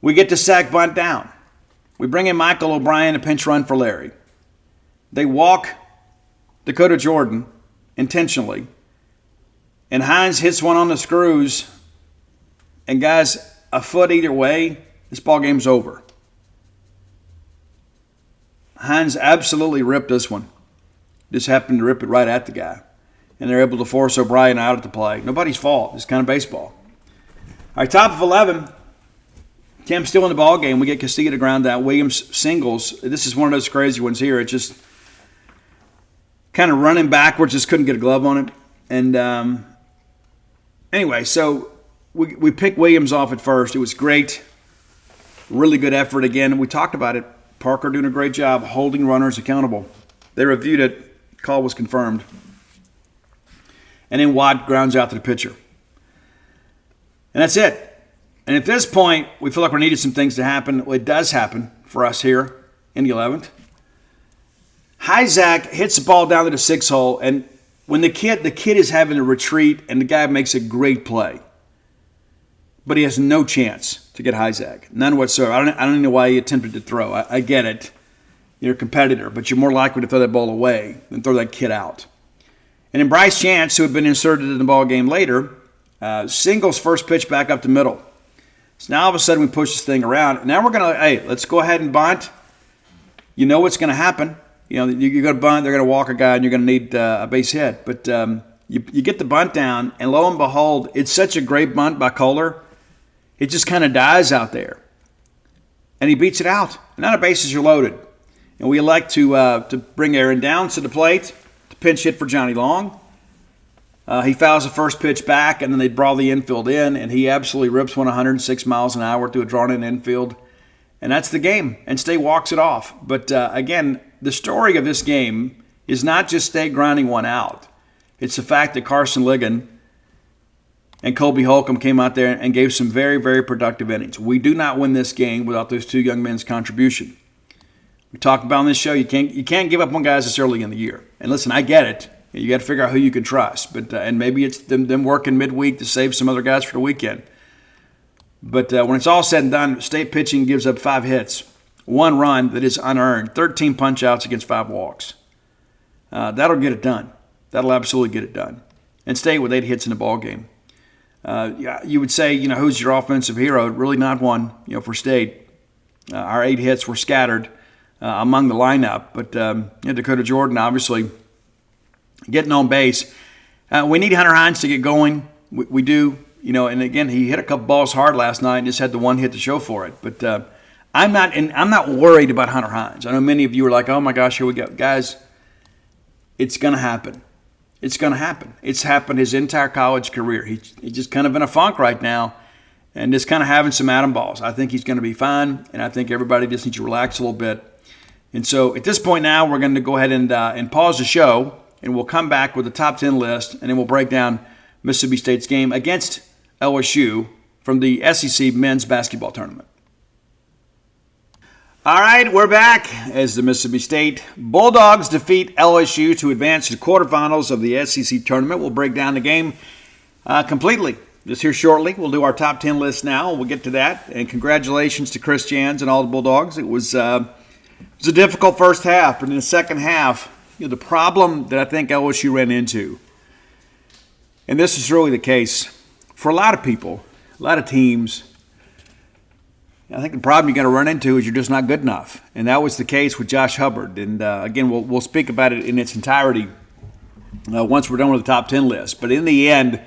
We get to sack bunt down. We bring in Michael O'Brien, a pinch run for Larry. They walk Dakota Jordan intentionally. And Hines hits one on the screws. And guys, a foot either way, this ball game's over. Hines absolutely ripped this one. Just happened to rip it right at the guy. And they're able to force O'Brien out at the play. Nobody's fault. It's kind of baseball. All right, top of 11. Cam's still in the ball game. We get Castilla to ground out. Williams singles. This is one of those crazy ones here. It just kind of running backwards. Just couldn't get a glove on it. And anyway, so we picked Williams off at first. It was great. Really good effort again. We talked about it. Parker doing a great job holding runners accountable. They reviewed it. Call was confirmed. And then Watt grounds out to the pitcher. And that's it. And at this point, we feel like we needed some things to happen. Well, it does happen for us here in the 11th. Hyzak hits the ball down to the 6 hole, and when the kid is having a retreat, and the guy makes a great play. But he has no chance to get Hyzak. None whatsoever. I don't even know why he attempted to throw. I get it. You're a competitor, but you're more likely to throw that ball away than throw that kid out. And then Bryce Chance, who had been inserted in the ball game later, singles first pitch back up the middle. So now all of a sudden we push this thing around. And now we're going to, hey, let's go ahead and bunt. You know what's going to happen. You go to bunt, they're going to walk a guy, and you're going to need a base hit. But You get the bunt down, and lo and behold, it's such a great bunt by Kohler, it just kind of dies out there. And he beats it out. And now the bases are loaded. And we elect to bring Aaron Downs to the plate to pinch hit for Johnny Long. He fouls the first pitch back, and then they brawl the infield in, and he absolutely rips one 106 miles an hour through a drawn-in infield. And that's the game. And State walks it off. But again, the story of this game is not just State grinding one out. It's the fact that Carson Ligon and Colby Holcomb came out there and gave some very, very productive innings. We do not win this game without those two young men's contribution. We talked about on this show, you can't give up on guys this early in the year. And listen, I get it. You got to figure out who you can trust. But and maybe it's them working midweek to save some other guys for the weekend. But when it's all said and done, State pitching gives up 5 hits, 1 run that is unearned, 13 punch-outs against 5 walks. That'll get it done. That'll absolutely get it done. And State with 8 hits in the ball game. You would say, who's your offensive hero? Really not one, for State. Our 8 hits were scattered among the lineup. But Dakota Jordan, obviously, getting on base. We need Hunter Hines to get going. We do. And again, he hit a couple balls hard last night and just had the 1 hit to show for it. But I'm not worried about Hunter Hines. I know many of you are like, oh my gosh, here we go. Guys, it's going to happen. It's going to happen. It's happened his entire college career. He's just kind of in a funk right now and just kind of having some atom balls. I think he's going to be fine, and I think everybody just needs to relax a little bit. And so at this point now, we're going to go ahead and pause the show, and we'll come back with the top 10 list, and then we'll break down Mississippi State's game against LSU from the SEC men's basketball tournament. All right, we're back as the Mississippi State Bulldogs defeat LSU to advance to the quarterfinals of the SEC tournament. We'll break down the game completely just here shortly. We'll do our top 10 list now. We'll get to that. And congratulations to Chris Jans and all the Bulldogs. It was a difficult first half, but in the second half, the problem that I think LSU ran into, and this is really the case for a lot of people, a lot of teams, I think the problem you're going to run into is you're just not good enough. And that was the case with Josh Hubbard. And again, we'll speak about it in its entirety once we're done with the top 10 list. But in the end,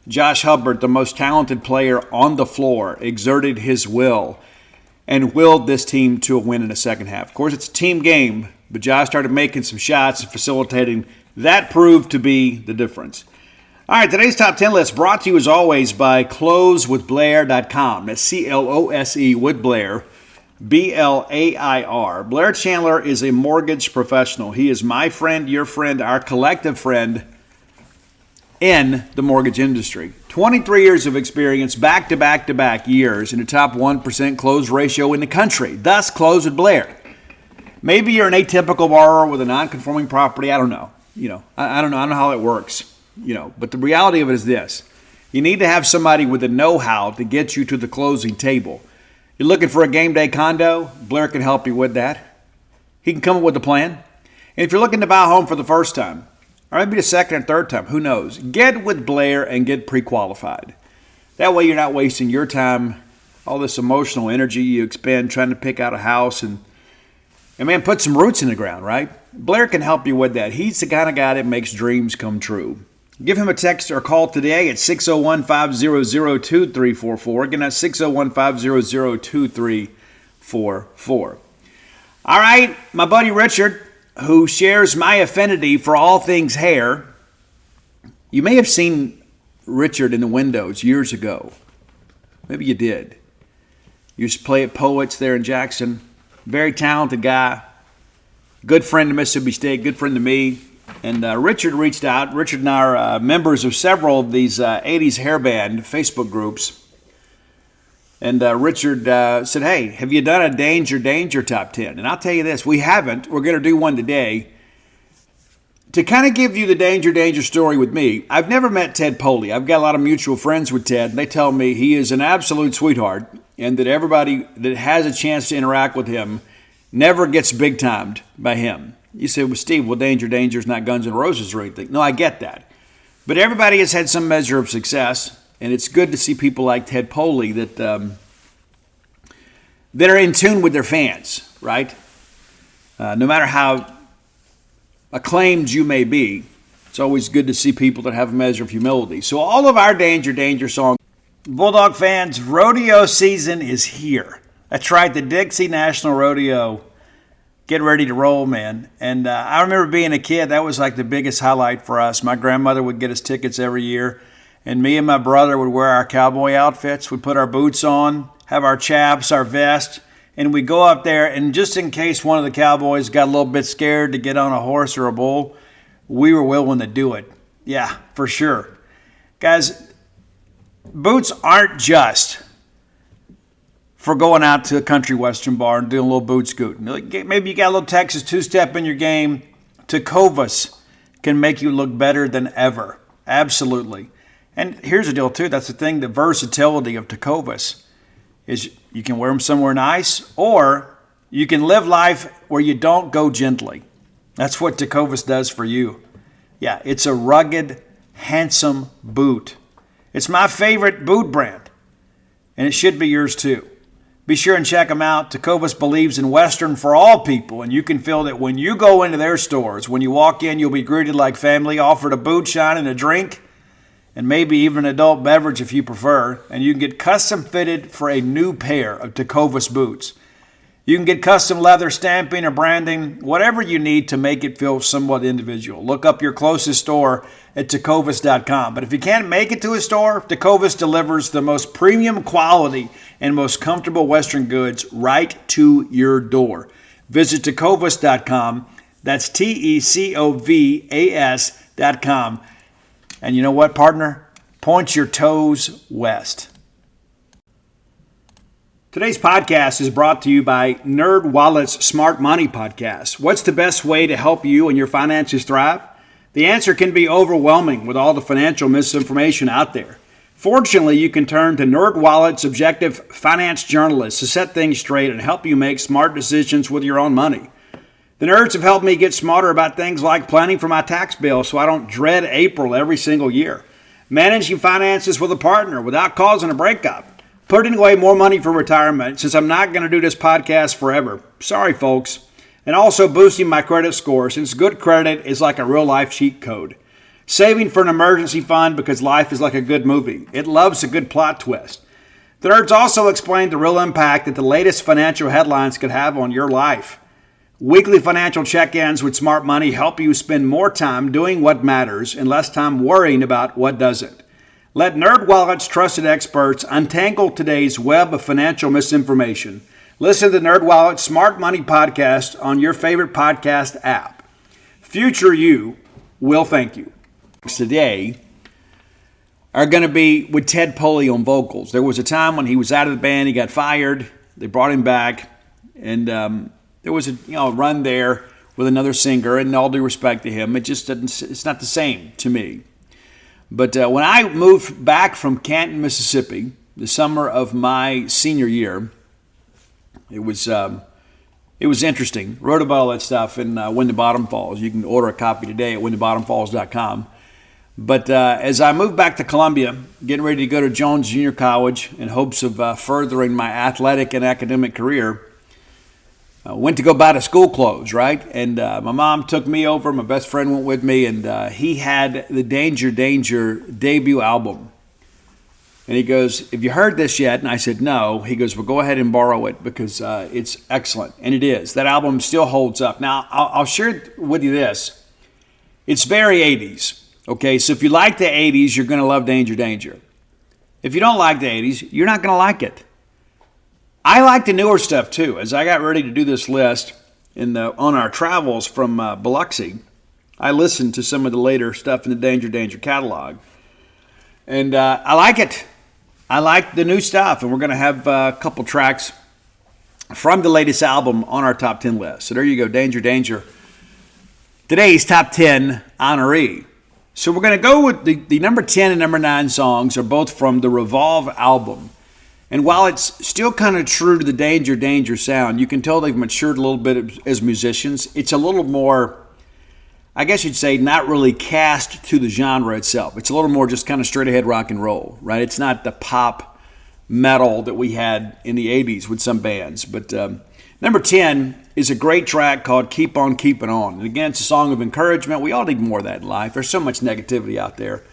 Josh Hubbard, the most talented player on the floor, exerted his will and willed this team to a win in the second half. Of course, it's a team game, but Josh started making some shots and facilitating. That proved to be the difference. All right, today's top 10 list brought to you as always by closewithblair.com. That's C-L-O-S-E with Blair, B-L-A-I-R. Blair Chandler is a mortgage professional. He is my friend, your friend, our collective friend in the mortgage industry. 23 years of experience, back-to-back-to-back years in the top 1% close ratio in the country. Thus, Close with Blair. Maybe you're an atypical borrower with a non-conforming property. I don't know. I don't know. I don't know how it works. But the reality of it is this. You need to have somebody with the know-how to get you to the closing table. You're looking for a game day condo? Blair can help you with that. He can come up with a plan. And if you're looking to buy a home for the first time, or maybe the second or third time, who knows? Get with Blair and get pre-qualified. That way you're not wasting your time, all this emotional energy you expend trying to pick out a house and man, put some roots in the ground, right? Blair can help you with that. He's the kind of guy that makes dreams come true. Give him a text or call today at 601-500-2344. Again, that's 601-500-2344. All right, my buddy Richard, who shares my affinity for all things hair. You may have seen Richard in the windows years ago. Maybe you did. He used to play at Poets there in Jackson. Very talented guy. Good friend to Mississippi State, good friend to me. And Richard reached out. Richard and I are members of several of these 80s hairband Facebook groups. And Richard said, hey, have you done a Danger top 10? And I'll tell you this, we haven't. We're going to do one today. To kind of give you the Danger story with me, I've never met Ted Poley. I've got a lot of mutual friends with Ted, and they tell me he is an absolute sweetheart and that everybody that has a chance to interact with him never gets big-timed by him. You say, well, Steve, well, Danger is not Guns N' Roses or anything. No, I get that. But everybody has had some measure of success, and it's good to see people like Ted Poley that are in tune with their fans, right? No matter how acclaimed you may be, It's always good to see people that have a measure of humility. So all of our Danger songs. Bulldog fans, rodeo season is here. That's right, the Dixie National Rodeo. Get ready to roll, man. And I remember being a kid, that was like the biggest highlight for us. My grandmother would get us tickets every year, and me and my brother would wear our cowboy outfits. We'd put our boots on, have our chaps, our vest, and we'd go up there, and just in case one of the cowboys got a little bit scared to get on a horse or a bull, we were willing to do it. Yeah, for sure. Guys, boots aren't just for going out to a country western bar and doing a little boot scooting. Maybe you got a little Texas two-step in your game. Tecovas can make you look better than ever. Absolutely. And here's the deal, too. That's the thing, the versatility of Tecovas is you can wear them somewhere nice, or you can live life where you don't go gently. That's what Tecovas does for you. Yeah, it's a rugged, handsome boot. It's my favorite boot brand, and it should be yours, too. Be sure and check them out. Tecovas believes in Western for all people, and you can feel that when you go into their stores. When you walk in, you'll be greeted like family, offered a boot shine and a drink, and maybe even an adult beverage if you prefer. And you can get custom fitted for a new pair of Tecovas boots. You can get custom leather stamping or branding, whatever you need to make it feel somewhat individual. Look up your closest store at tecovas.com. But if you can't make it to a store, Tecovas delivers the most premium quality and most comfortable Western goods right to your door. Visit tecovas.com. That's tecovas.com. And you know what, partner? Point your toes west. Today's podcast is brought to you by NerdWallet's Smart Money Podcast. What's the best way to help you and your finances thrive? The answer can be overwhelming with all the financial misinformation out there. Fortunately, you can turn to NerdWallet's objective finance journalists to set things straight and help you make smart decisions with your own money. The nerds have helped me get smarter about things like planning for my tax bill so I don't dread April every single year, managing finances with a partner without causing a breakup, putting away more money for retirement since I'm not going to do this podcast forever. Sorry, folks. And also boosting my credit score since good credit is like a real-life cheat code. Saving for an emergency fund because life is like a good movie. It loves a good plot twist. The nerds also explain the real impact that the latest financial headlines could have on your life. Weekly financial check-ins with Smart Money help you spend more time doing what matters and less time worrying about what doesn't. Let NerdWallet's trusted experts untangle today's web of financial misinformation. Listen to NerdWallet's Smart Money Podcast on your favorite podcast app. Future you will thank you. Today are going to be with Ted Poley on vocals. There was a time when he was out of the band, he got fired, they brought him back, and there was a run there with another singer, and all due respect to him, it's not the same to me. But when I moved back from Canton, Mississippi, the summer of my senior year, it was interesting. Wrote about all that stuff in When the Bottom Falls. You can order a copy today at whenthebottomfalls.com. But as I moved back to Columbia, getting ready to go to Jones Junior College in hopes of furthering my athletic and academic career, went to go buy the school clothes, right? And my mom took me over. My best friend went with me, and he had the Danger debut album. And he goes, "Have you heard this yet?" And I said, "No." He goes, "Well, go ahead and borrow it because it's excellent." And it is. That album still holds up. Now, I'll share with you this. It's very 80s, okay? So if you like the 80s, you're going to love Danger. If you don't like the 80s, you're not going to like it. I like the newer stuff too. As I got ready to do this list on our travels from Biloxi, I listened to some of the later stuff in the Danger catalog. And I like it. I like the new stuff. And we're going to have a couple tracks from the latest album on our top 10 list. So there you go, Danger. Today's top 10 honoree. So we're going to go with the number 10 and number 9 songs are both from the Revolve album. And while it's still kind of true to the Danger sound, you can tell they've matured a little bit as musicians. It's a little more, I guess you'd say, not really cast to the genre itself. It's a little more just kind of straight ahead rock and roll, right? It's not the pop metal that we had in the 80s with some bands. But Number 10 is a great track called Keep On Keeping On. And again, it's a song of encouragement. We all need more of that in life. There's so much negativity out there.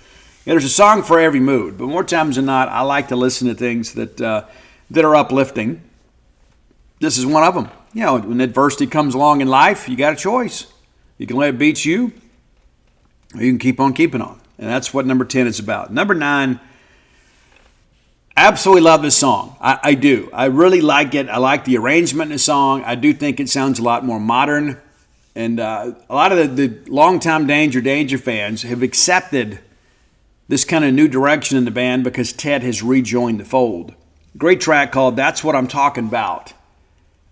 There's a song for every mood, but more times than not, I like to listen to things that are uplifting. This is one of them. When adversity comes along in life, you got a choice. You can let it beat you, or you can keep on keeping on. And that's what number 10 is about. Number 9, absolutely love this song. I do. I really like it. I like the arrangement in the song. I do think it sounds a lot more modern. And a lot of the longtime Danger fans have accepted this kind of new direction in the band because Ted has rejoined the fold. Great track called That's What I'm Talking About.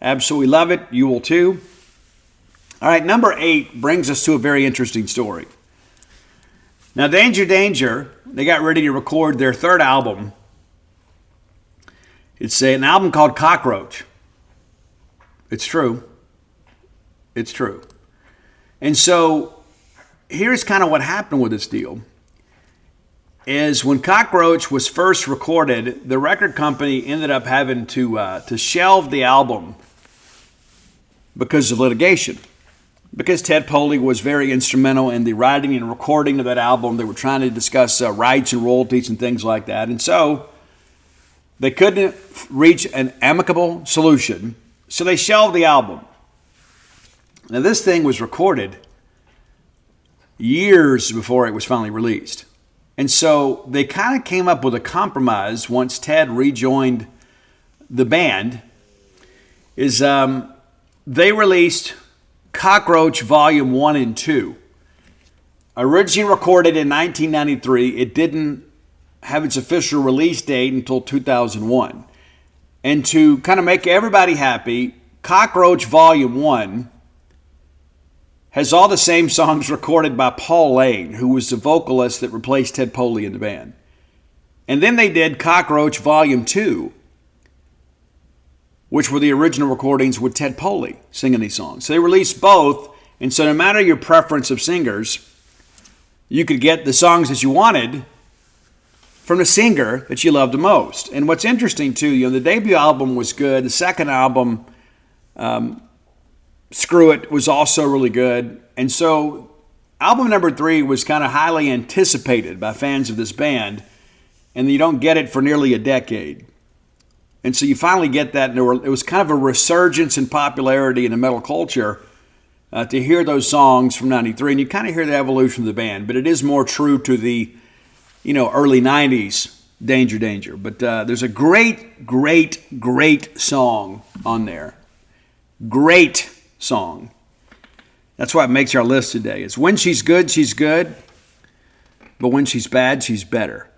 Absolutely love it. You will too. All right, number 8 brings us to a very interesting story. Now, Danger, they got ready to record their third album. It's an album called Cockroach. It's true. It's true. And so here's kind of what happened with this deal. Is when Cockroach was first recorded, the record company ended up having to shelve the album because of litigation. Because Ted Poley was very instrumental in the writing and recording of that album. They were trying to discuss rights and royalties and things like that. And so they couldn't reach an amicable solution, so they shelved the album. Now, this thing was recorded years before it was finally released. And so they kind of came up with a compromise once Ted rejoined the band, is they released Cockroach Volume 1 and 2. Originally recorded in 1993, it didn't have its official release date until 2001. And to kind of make everybody happy, Cockroach Volume 1 has all the same songs recorded by Paul Lane, who was the vocalist that replaced Ted Poley in the band. And then they did Cockroach Volume 2, which were the original recordings with Ted Poley singing these songs. So they released both, and so no matter your preference of singers, you could get the songs that you wanted from the singer that you loved the most. And what's interesting too, the debut album was good. The second album, Screw It, was also really good. And so album number 3 was kind of highly anticipated by fans of this band, and you don't get it for nearly a decade. And so you finally get that, and it was kind of a resurgence in popularity in the metal culture to hear those songs from 93, and you kind of hear the evolution of the band, but it is more true to the early 90s Danger. But there's a great song on there. Great song. That's why it makes our list today. It's when she's good, but when she's bad, she's better.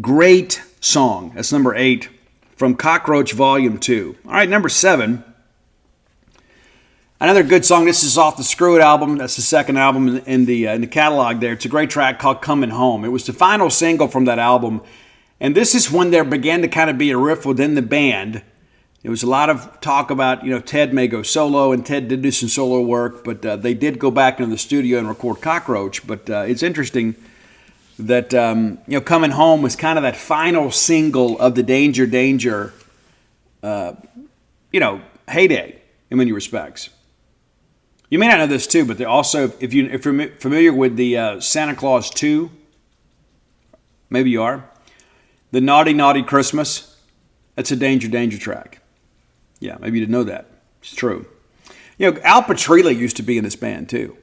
Great song. That's number 8 from Cockroach Volume 2. All right, number 7. Another good song. This is off the Screw It album. That's the second album in the catalog there. It's a great track called Coming Home. It was the final single from that album. And this is when there began to kind of be a rift within the band. There was a lot of talk about, Ted may go solo, and Ted did do some solo work, but they did go back into the studio and record Cockroach. But it's interesting that, Coming Home was kind of that final single of the Danger, heyday in many respects. You may not know this too, but they also, if you're familiar with the Santa Claus 2, maybe you are, the Naughty Naughty Christmas, that's a Danger track. Yeah, maybe you didn't know that. It's true. Al Petrilli used to be in this band too.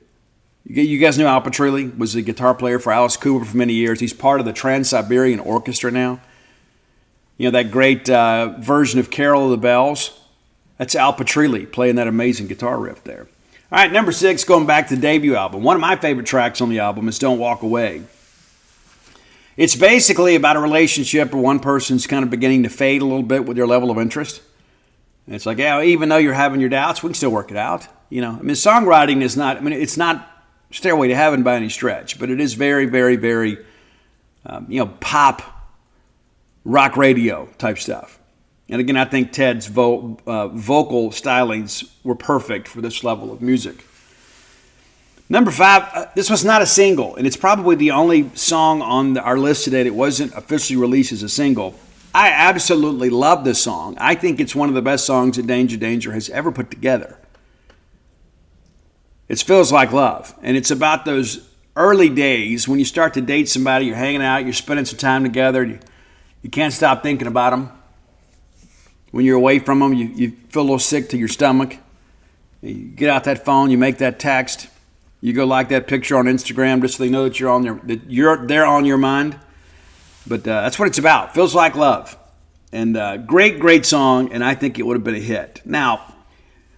You guys know Al Petrilli was the guitar player for Alice Cooper for many years. He's part of the Trans-Siberian Orchestra now. That great version of Carol of the Bells. That's Al Petrilli playing that amazing guitar riff there. All right, number 6, going back to the debut album. One of my favorite tracks on the album is Don't Walk Away. It's basically about a relationship where one person's kind of beginning to fade a little bit with their level of interest. And it's like, even though you're having your doubts, we can still work it out. Songwriting is not, it's not Stairway to Heaven by any stretch, but it is very, very, very, pop, rock radio type stuff. And again, I think Ted's vocal stylings were perfect for this level of music. Number 5, this was not a single, and it's probably the only song on our list today that wasn't officially released as a single. I absolutely love this song. I think it's one of the best songs that Danger Danger has ever put together. It feels like love, and it's about those early days when you start to date somebody, you're hanging out, you're spending some time together, and you can't stop thinking about them. When you're away from them, you feel a little sick to your stomach. You get out that phone, you make that text, you go like that picture on Instagram just so they know that you're there on your mind. But that's what it's about. Feels like love. And great song, and I think it would have been a hit. Now,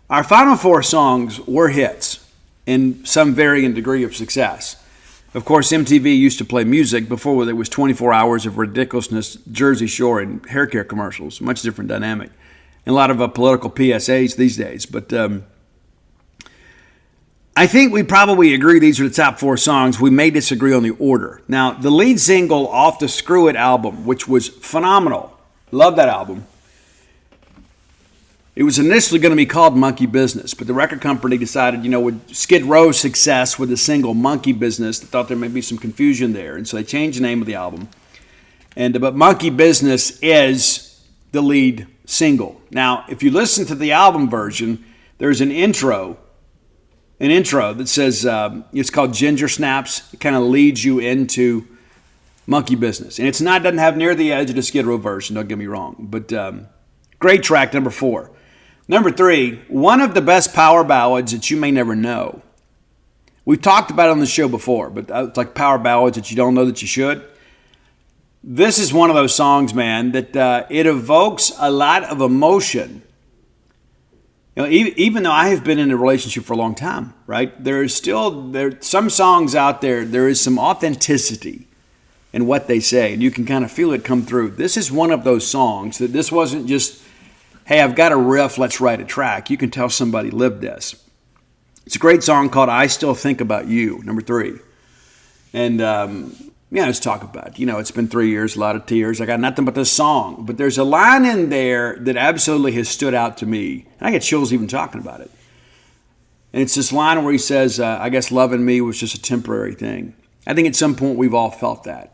our final 4 songs were hits in some varying degree of success. Of course, MTV used to play music before there was 24 hours of ridiculousness, Jersey Shore, and hair care commercials. Much different dynamic. And a lot of political PSAs these days. But I think we probably agree these are the top 4 songs. We may disagree on the order. Now, the lead single off the Screw It album, which was phenomenal. Love that album. It was initially going to be called Monkey Business, but the record company decided, with Skid Row's success with the single Monkey Business, they thought there may be some confusion there, and so they changed the name of the album. But Monkey Business is the lead single. Now, if you listen to the album version, there's an intro that says, it's called Ginger Snaps. It kind of leads you into Monkey Business. And doesn't have Near the Edge of the Skid Row version, don't get me wrong. But great track, number 4. Number 3, one of the best power ballads that you may never know. We've talked about it on the show before, but it's like power ballads that you don't know that you should. This is one of those songs, man, that it evokes a lot of emotion. Even though I have been in a relationship for a long time, right? There is still some songs out there. There is some authenticity in what they say, and you can kind of feel it come through. This is one of those songs that this wasn't just, hey, I've got a riff, let's write a track. You can tell somebody lived this. It's a great song called "I Still Think About You," number 3, and let's talk about it. It's been 3 years, a lot of tears. I got nothing but this song. But there's a line in there that absolutely has stood out to me. And I get chills even talking about it. And it's this line where he says, I guess loving me was just a temporary thing. I think at some point we've all felt that,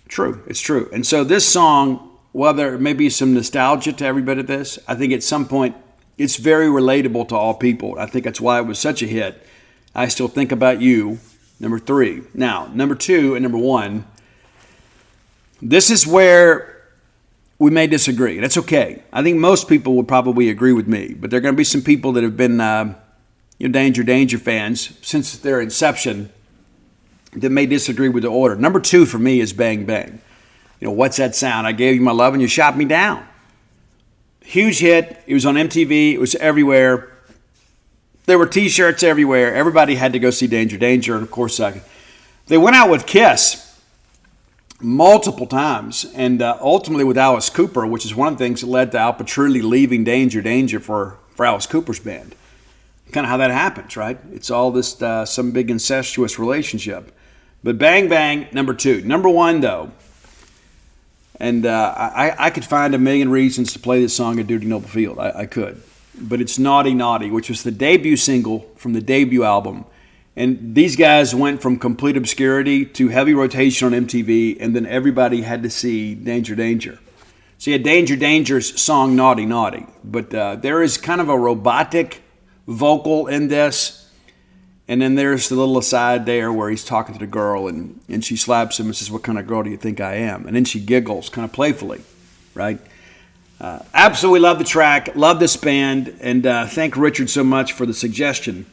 True, it's true. And so this song, while there may be some nostalgia to every bit of this, I think at some point it's very relatable to all people. I think that's why it was such a hit. I Still Think About You. Number 3. Now, number 2 and number 1, this is where we may disagree. That's okay. I think most people would probably agree with me, but there are going to be some people that have been Danger Danger fans since their inception that may disagree with the order. Number 2 for me is Bang Bang. What's that sound? I gave you my love and you shot me down. Huge hit. It was on MTV. It was everywhere. There were T-shirts everywhere. Everybody had to go see Danger Danger. And, of course, they went out with Kiss multiple times. And ultimately with Alice Cooper, which is one of the things that led to Al Petrilli leaving Danger Danger for Alice Cooper's band. Kind of how that happens, right? It's all this some big incestuous relationship. But Bang Bang, number 2. Number 1, though. And I could find a million reasons to play this song at Duty Noble Field. I could. But it's Naughty Naughty, which was the debut single from the debut album. And these guys went from complete obscurity to heavy rotation on MTV, and then everybody had to see Danger Danger. So you had Danger Danger's song Naughty Naughty. But there is kind of a robotic vocal in this. And then there's the little aside there where he's talking to the girl, and she slaps him and says, "What kind of girl do you think I am?" And then she giggles kind of playfully, right? Absolutely love the track, love this band, and thank Richard so much for the suggestion.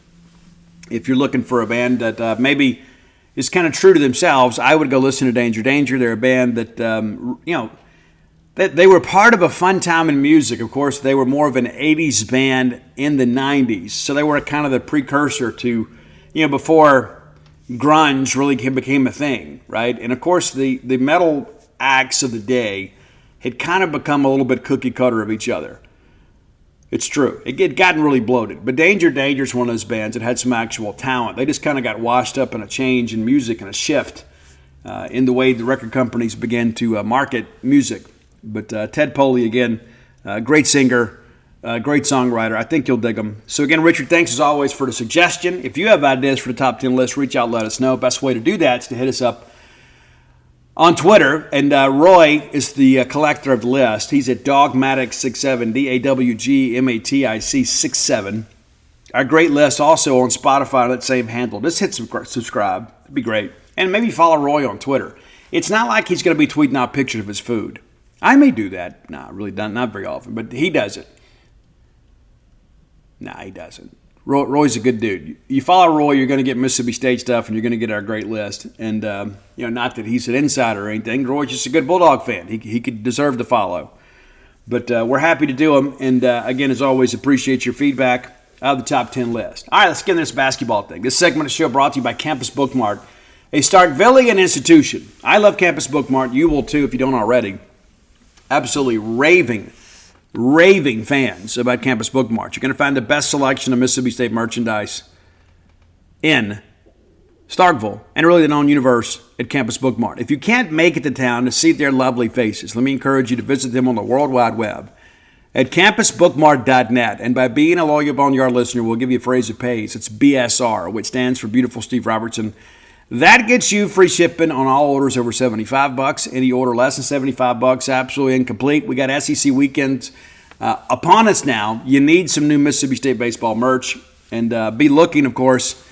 If you're looking for a band that maybe is kind of true to themselves, I would go listen to Danger Danger. They're a band that, that they were part of a fun time in music. Of course, they were more of an 80s band in the 90s, so they were kind of the precursor to, before grunge really became a thing, right? And, of course, the metal acts of the day had kind of become a little bit cookie cutter of each other. It's true. It had gotten really bloated. But Danger Danger is one of those bands that had some actual talent. They just kind of got washed up in a change in music and a shift in the way the record companies began to market music. But Ted Poley, again, great singer, great songwriter. I think you'll dig them. So again, Richard, thanks as always for the suggestion. If you have ideas for the top 10 list, reach out, let us know. Best way to do that is to hit us up on Twitter, and Roy is the collector of the list. He's at Dawgmatic67, Dawgmatic67. Our great list also on Spotify on that same handle. Just hit subscribe. It'd be great. And maybe follow Roy on Twitter. It's not like he's going to be tweeting out pictures of his food. I may do that. No, really not very often, but he does it. No, he doesn't. Roy's a good dude. You follow Roy, you're going to get Mississippi State stuff, and you're going to get our great list. And, not that he's an insider or anything. Roy's just a good Bulldog fan. He could deserve to follow. But we're happy to do them. And, again, as always, appreciate your feedback out of the top 10 list. All right, let's get into this basketball thing. This segment of the show brought to you by Campus Bookmart, a Starkvillian institution. I love Campus Bookmart. You will, too, if you don't already. Absolutely raving fans about Campus Bookmart. You're going to find the best selection of Mississippi State merchandise in Starkville and really the known universe at Campus Bookmart. If you can't make it to town to see their lovely faces, let me encourage you to visit them on the World Wide Web at campusbookmart.net. And by being a loyal Boneyard listener, we'll give you a phrase that pays. It's BSR, which stands for Beautiful Steve Robertson. That gets you free shipping on all orders over $75. Any order less than $75, absolutely incomplete. We got SEC weekends upon us now. You need some new Mississippi State baseball merch. And be looking, of course,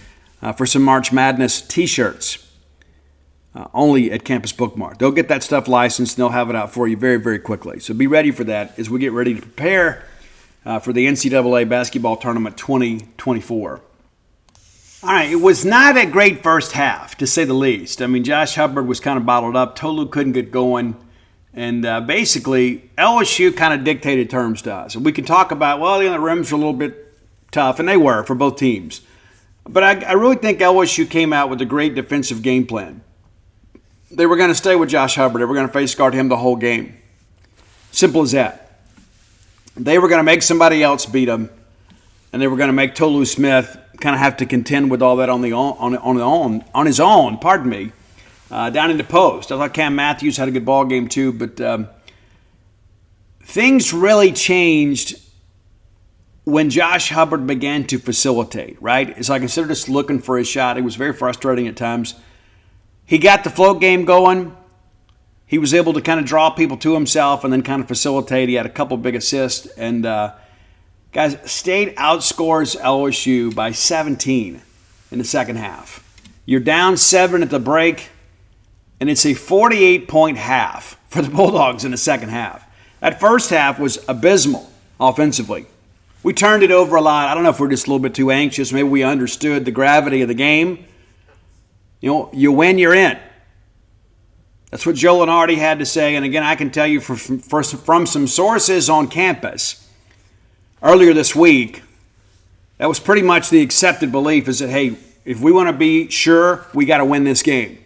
for some March Madness T-shirts. Only at Campus Bookmart. They'll get that stuff licensed and they'll have it out for you very, very quickly. So be ready for that as we get ready to prepare for the NCAA Basketball Tournament 2024. All right, it was not a great first half, to say the least. I mean, Josh Hubbard was kind of bottled up. Tolu couldn't get going. And basically, LSU kind of dictated terms to us. And we can talk about, the rims were a little bit tough, and they were for both teams. But I really think LSU came out with a great defensive game plan. They were going to stay with Josh Hubbard. They were going to face guard him the whole game. Simple as that. They were going to make somebody else beat him, and they were going to make Tolu Smith kind of have to contend with all that on his own. Down in the post. I thought Cam Matthews had a good ball game too, but things really changed when Josh Hubbard began to facilitate, right? As I considered just looking for his shot, it was very frustrating at times. He got the float game going. He was able to kind of draw people to himself and then kind of facilitate. He had a couple big assists. And, guys, State outscores LSU by 17 in the second half. You're down 7 at the break, and it's a 48-point half for the Bulldogs in the second half. That first half was abysmal offensively. We turned it over a lot. I don't know if we're just a little bit too anxious. Maybe we understood the gravity of the game. You win, you're in. That's what Joe Lenardi had to say. And again, I can tell you from some sources on campus earlier this week, that was pretty much the accepted belief is that, hey, if we want to be sure, we got to win this game.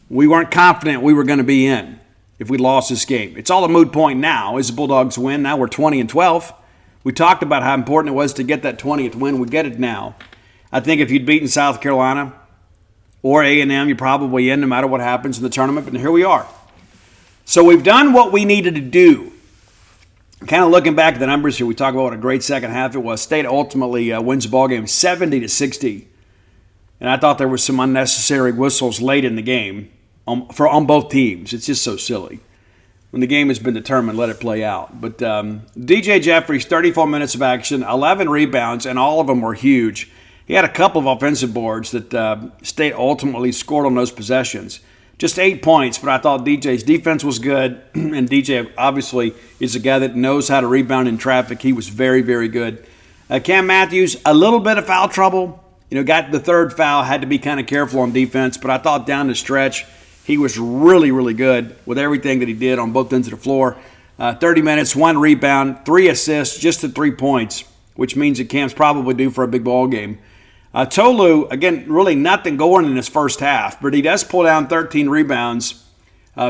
We weren't confident we were going to be in if we lost this game. It's all a moot point now as the Bulldogs win. Now we're 20-12. We talked about how important it was to get that 20th win. We get it now. I think if you'd beaten South Carolina or A&M, you're probably in no matter what happens in the tournament. But here we are. So we've done what we needed to do. Kind of looking back at the numbers here, we talk about what a great second half it was. State ultimately wins the ball game 70-60. And I thought there were some unnecessary whistles late in the game on both teams. It's just so silly. When the game has been determined, let it play out. But DJ Jeffries, 34 minutes of action, 11 rebounds, and all of them were huge. He had a couple of offensive boards that State ultimately scored on those possessions. Just 8 points, but I thought DJ's defense was good. And DJ obviously is a guy that knows how to rebound in traffic. He was very, very good. Cam Matthews, a little bit of foul trouble. Got the third foul, had to be kind of careful on defense. But I thought down the stretch, he was really, really good with everything that he did on both ends of the floor. 30 minutes, 1 rebound, 3 assists, just at 3 points, which means that Cam's probably due for a big ball game. Tolu, again, really nothing going in his first half, but he does pull down 13 rebounds,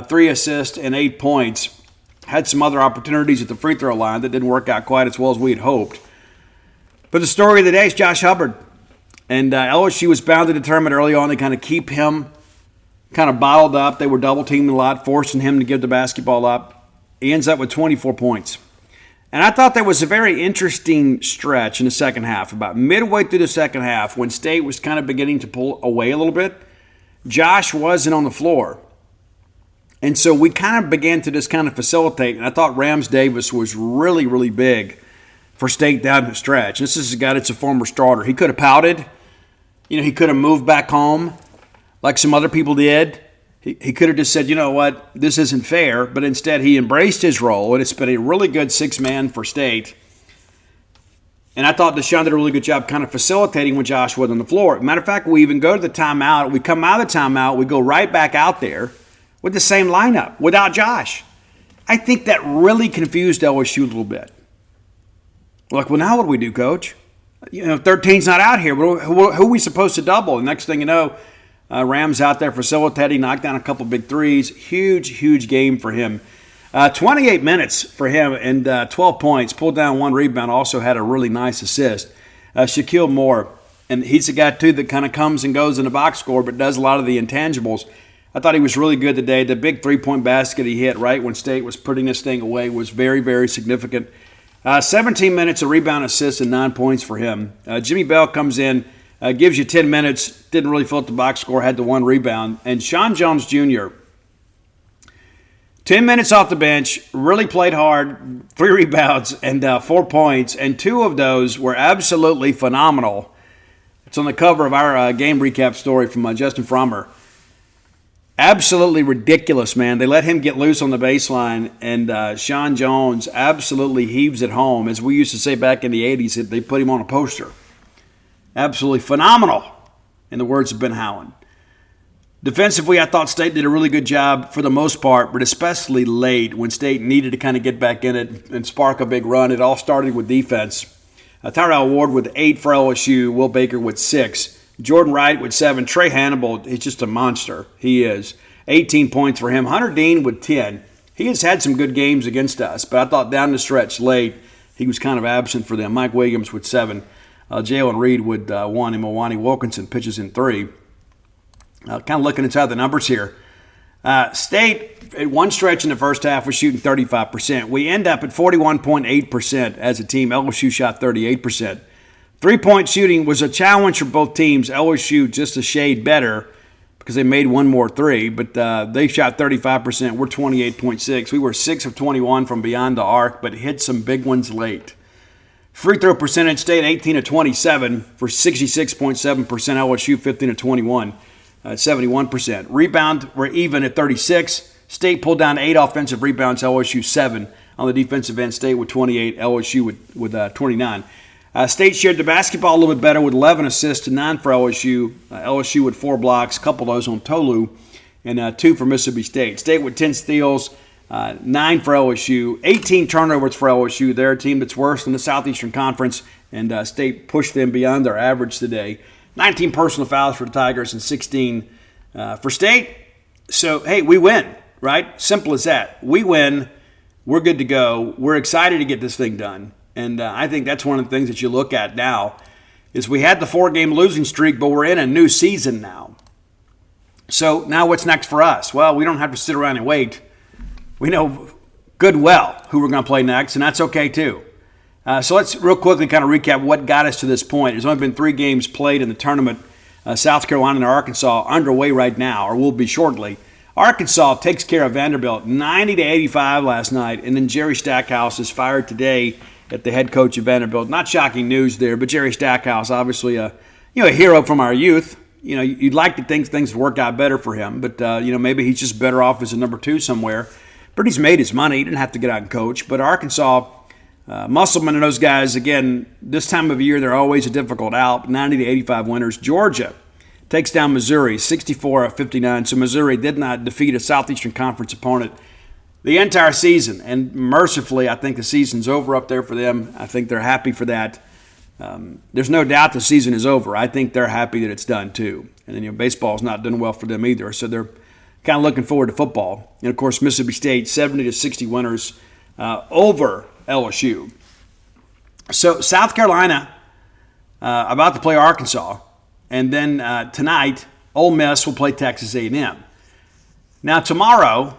3 assists, and 8 points. Had some other opportunities at the free throw line that didn't work out quite as well as we had hoped. But the story of the day is Josh Hubbard. And LSU was bound to determine early on to kind of keep him kind of bottled up. They were double-teaming a lot, forcing him to give the basketball up. He ends up with 24 points. And I thought there was a very interesting stretch in the second half. About midway through the second half, when State was kind of beginning to pull away a little bit, Josh wasn't on the floor. And so we kind of began to just kind of facilitate. And I thought Rams Davis was really, really big for State down the stretch. This is a guy that's a former starter. He could have pouted. He could have moved back home like some other people did. He could have just said, you know what, this isn't fair. But instead, he embraced his role, and it's been a really good six-man for State. And I thought Deshaun did a really good job kind of facilitating when Josh was on the floor. Matter of fact, we even go to the timeout. We come out of the timeout. We go right back out there with the same lineup without Josh. I think that really confused LSU a little bit. Like, well, now what do we do, Coach? 13's not out here. Who are we supposed to double? And next thing you know, Rams out there facilitating, knocked down a couple big threes. Huge game for him. 28 minutes for him and 12 points. Pulled down one rebound. Also had a really nice assist. Shaquille Moore. And he's a guy, too, that kind of comes and goes in the box score but does a lot of the intangibles. I thought he was really good today. The big three-point basket he hit right when State was putting this thing away was very, very significant. 17 minutes, a rebound, assist, and 9 points for him. Jimmy Bell comes in, gives you 10 minutes, didn't really fill up the box score, had the one rebound. And Sean Jones Jr., 10 minutes off the bench, really played hard, 3 rebounds and 4 points, and 2 of those were absolutely phenomenal. It's on the cover of our game recap story from Justin Frommer. Absolutely ridiculous, man. They let him get loose on the baseline, and Sean Jones absolutely heaves it home. As we used to say back in the 80s, they put him on a poster. Absolutely phenomenal, in the words of Ben Howland. Defensively, I thought State did a really good job for the most part, but especially late when State needed to kind of get back in it and spark a big run. It all started with defense. Tyrell Ward with 8 for LSU, Will Baker with 6. Jordan Wright with 7. Trey Hannibal, he's just a monster. He is. 18 points for him. Hunter Dean with 10. He has had some good games against us, but I thought down the stretch late, he was kind of absent for them. Mike Williams with 7. Jalen Reed with 1. And Milwani Wilkinson pitches in 3. Kind of looking inside the numbers here. State, at one stretch in the first half, was shooting 35%. We end up at 41.8% as a team. LSU shot 38%. Three-point shooting was a challenge for both teams. LSU just a shade better because they made one more three, but they shot 35%. We're 28.6. We were 6 of 21 from beyond the arc, but hit some big ones late. Free throw percentage stayed 18 of 27 for 66.7%. LSU 15 of 21, 71%. Rebound, we're even at 36. State pulled down 8 offensive rebounds. LSU 7 on the defensive end. State with 28. LSU with 29. State shared the basketball a little bit better with 11 assists to 9 for LSU. LSU with 4 blocks, a couple of those on Tolu, and 2 for Mississippi State. State with 10 steals, 9 for LSU, 18 turnovers for LSU. They're a team that's worse than the Southeastern Conference, and State pushed them beyond their average today. 19 personal fouls for the Tigers and 16 for State. So, hey, we win, right? Simple as that. We win. We're good to go. We're excited to get this thing done. And I think that's one of the things that you look at now is we had the 4-game losing streak, but we're in a new season now. So now what's next for us? Well, we don't have to sit around and wait. We know good well who we're going to play next, and that's okay too. So let's real quickly kind of recap what got us to this point. There's only been 3 games played in the tournament. South Carolina and Arkansas underway right now, or will be shortly. Arkansas takes care of Vanderbilt 90-85 last night, and then Jerry Stackhouse is fired today at the head coach of Vanderbilt. Not shocking news there, but Jerry Stackhouse, obviously a hero from our youth. You'd like to think things would work out better for him, but maybe he's just better off as a number 2 somewhere. But he's made his money. He didn't have to get out and coach. But Arkansas, Musselman and those guys, again, this time of year, they're always a difficult out. 90-85 winners. Georgia takes down Missouri 64-59. So Missouri did not defeat a Southeastern Conference opponent the entire season, and mercifully, I think the season's over up there for them. I think they're happy for that. There's no doubt the season is over. I think they're happy that it's done too. And then baseball's not done well for them either, so they're kind of looking forward to football. And of course, Mississippi State 70-60 winners over LSU. So South Carolina about to play Arkansas, and then tonight Ole Miss will play Texas A&M. Now tomorrow.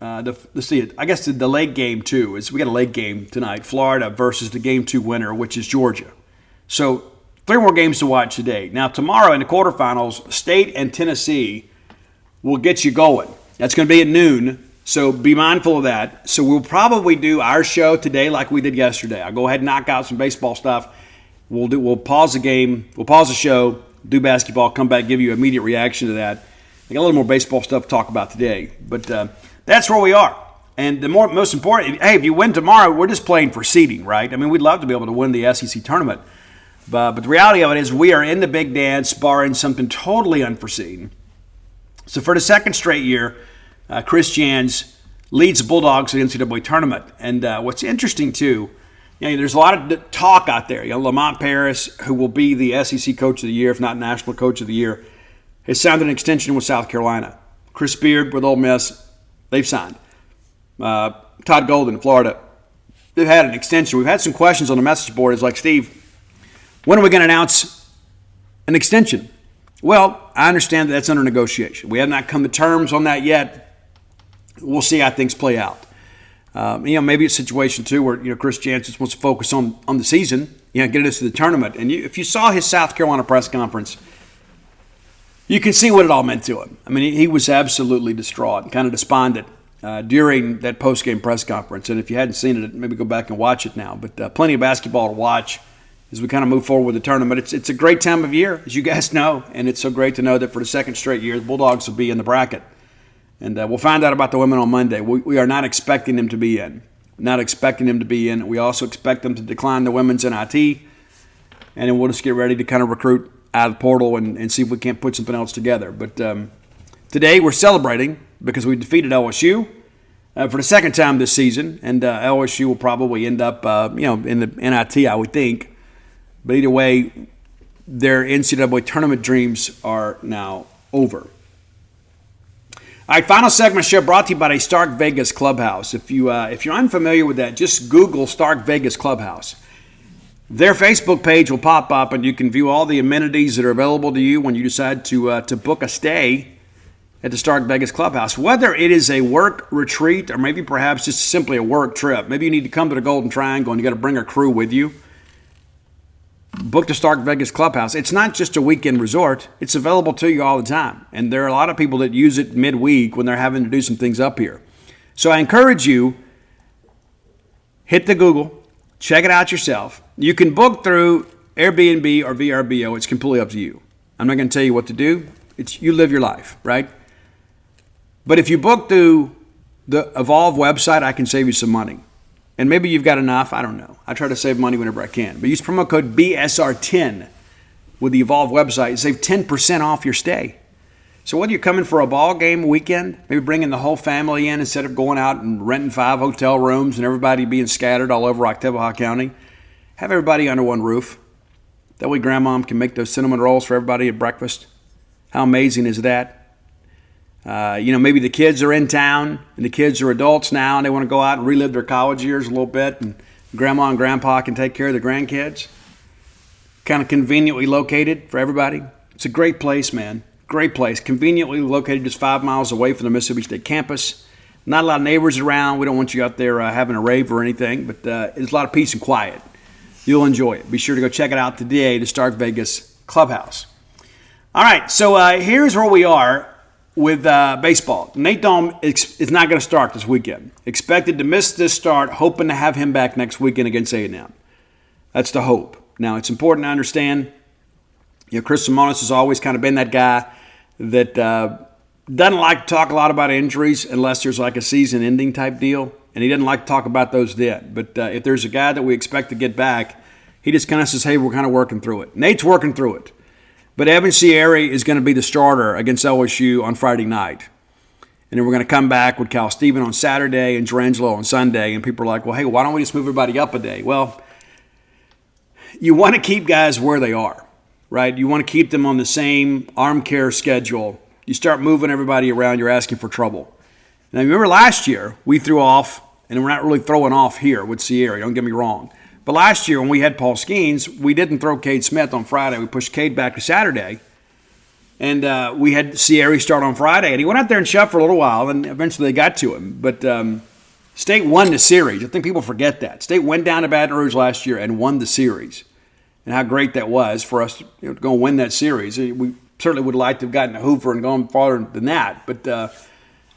Let's see. I guess the late game too is we got a late game tonight. Florida versus the game 2 winner, which is Georgia. So 3 more games to watch today. Now tomorrow in the quarterfinals, State and Tennessee will get you going. That's going to be at noon, so be mindful of that. So we'll probably do our show today like we did yesterday. I'll go ahead and knock out some baseball stuff. We'll pause the game, we'll pause the show, do basketball, come back, give you an immediate reaction to that. I got a little more baseball stuff to talk about today, but that's where we are. And the most important, hey, if you win tomorrow, we're just playing for seeding, right? I mean, we'd love to be able to win the SEC tournament, but the reality of it is we are in the big dance, barring something totally unforeseen. So for the second straight year, Chris Jans leads the Bulldogs to the NCAA tournament. And what's interesting, too, there's a lot of talk out there. Lamont Paris, who will be the SEC Coach of the Year, if not National Coach of the Year, has signed an extension with South Carolina. Chris Beard with Ole Miss, they've signed. Todd Golden, Florida, they've had an extension. We've had some questions on the message board. It's like, Steve, when are we going to announce an extension? Well, I understand that's under negotiation. We have not come to terms on that yet. We'll see how things play out. Maybe it's a situation, too, where, Chris Jans just wants to focus on the season, get us to the tournament. And if you saw his South Carolina press conference, you can see what it all meant to him. I mean, he was absolutely distraught and kind of despondent during that post-game press conference. And if you hadn't seen it, maybe go back and watch it now. But plenty of basketball to watch as we kind of move forward with the tournament. It's a great time of year, as you guys know, and it's so great to know that for the second straight year, the Bulldogs will be in the bracket. And we'll find out about the women on Monday. We are not expecting them to be in. Not expecting them to be in. We also expect them to decline the women's NIT. And then we'll just get ready to kind of recruit out of the portal and see if we can't put something else together. But today we're celebrating because we defeated LSU for the second time this season. And LSU will probably end up, in the NIT, I would think. But either way, their NCAA tournament dreams are now over. All right, final segment show brought to you by the Stark Vegas Clubhouse. If you're unfamiliar with that, just Google Stark Vegas Clubhouse. Their Facebook page will pop up, and you can view all the amenities that are available to you when you decide to book a stay at the Stark Vegas Clubhouse. Whether it is a work retreat or maybe perhaps just simply a work trip. Maybe you need to come to the Golden Triangle and you got to bring a crew with you. Book the Stark Vegas Clubhouse. It's not just a weekend resort. It's available to you all the time. And there are a lot of people that use it midweek when they're having to do some things up here. So I encourage you, hit the Google, check it out yourself. You can book through Airbnb or VRBO. It's completely up to you. I'm not going to tell you what to do. You live your life, right? But if you book through the Evolve website, I can save you some money. And maybe you've got enough. I don't know. I try to save money whenever I can. But use promo code BSR10 with the Evolve website. You save 10% off your stay. So whether you're coming for a ball game weekend, maybe bringing the whole family in instead of going out and renting 5 hotel rooms and everybody being scattered all over Octavia County, have everybody under one roof. That way Grandma can make those cinnamon rolls for everybody at breakfast. How amazing is that? Maybe the kids are in town and the kids are adults now and they want to go out and relive their college years a little bit, and Grandma and Grandpa can take care of the grandkids. Kind of conveniently located for everybody. It's a great place, man. Great place. Conveniently located just 5 miles away from the Mississippi State campus. Not a lot of neighbors around. We don't want you out there having a rave or anything, but there's a lot of peace and quiet. You'll enjoy it. Be sure to go check it out today, the Stark Vegas Clubhouse. All right, so here's where we are with baseball. Nate Dome is not going to start this weekend. Expected to miss this start, hoping to have him back next weekend against A&M. That's the hope. Now, it's important to understand, Chris Simonis has always kind of been that guy that doesn't like to talk a lot about injuries unless there's like a season-ending type deal, and he doesn't like to talk about those then. But if there's a guy that we expect to get back, he just kind of says, hey, we're kind of working through it. Nate's working through it. But Evan Sierra is going to be the starter against LSU on Friday night. And then we're going to come back with Cal Steven on Saturday and Drangelo on Sunday. And people are like, well, hey, why don't we just move everybody up a day? Well, you want to keep guys where they are, right? You want to keep them on the same arm care schedule. You start moving everybody around, you're asking for trouble. Now, remember last year, we threw off, and we're not really throwing off here with Sierra, don't get me wrong. But last year when we had Paul Skeens, we didn't throw Cade Smith on Friday. We pushed Cade back to Saturday. And we had Sierra start on Friday. And he went out there and shoved for a little while, and eventually they got to him. But State won the series. I think people forget that. State went down to Baton Rouge last year and won the series. And how great that was for us to go and win that series. We certainly would like to have gotten to Hoover and gone farther than that. But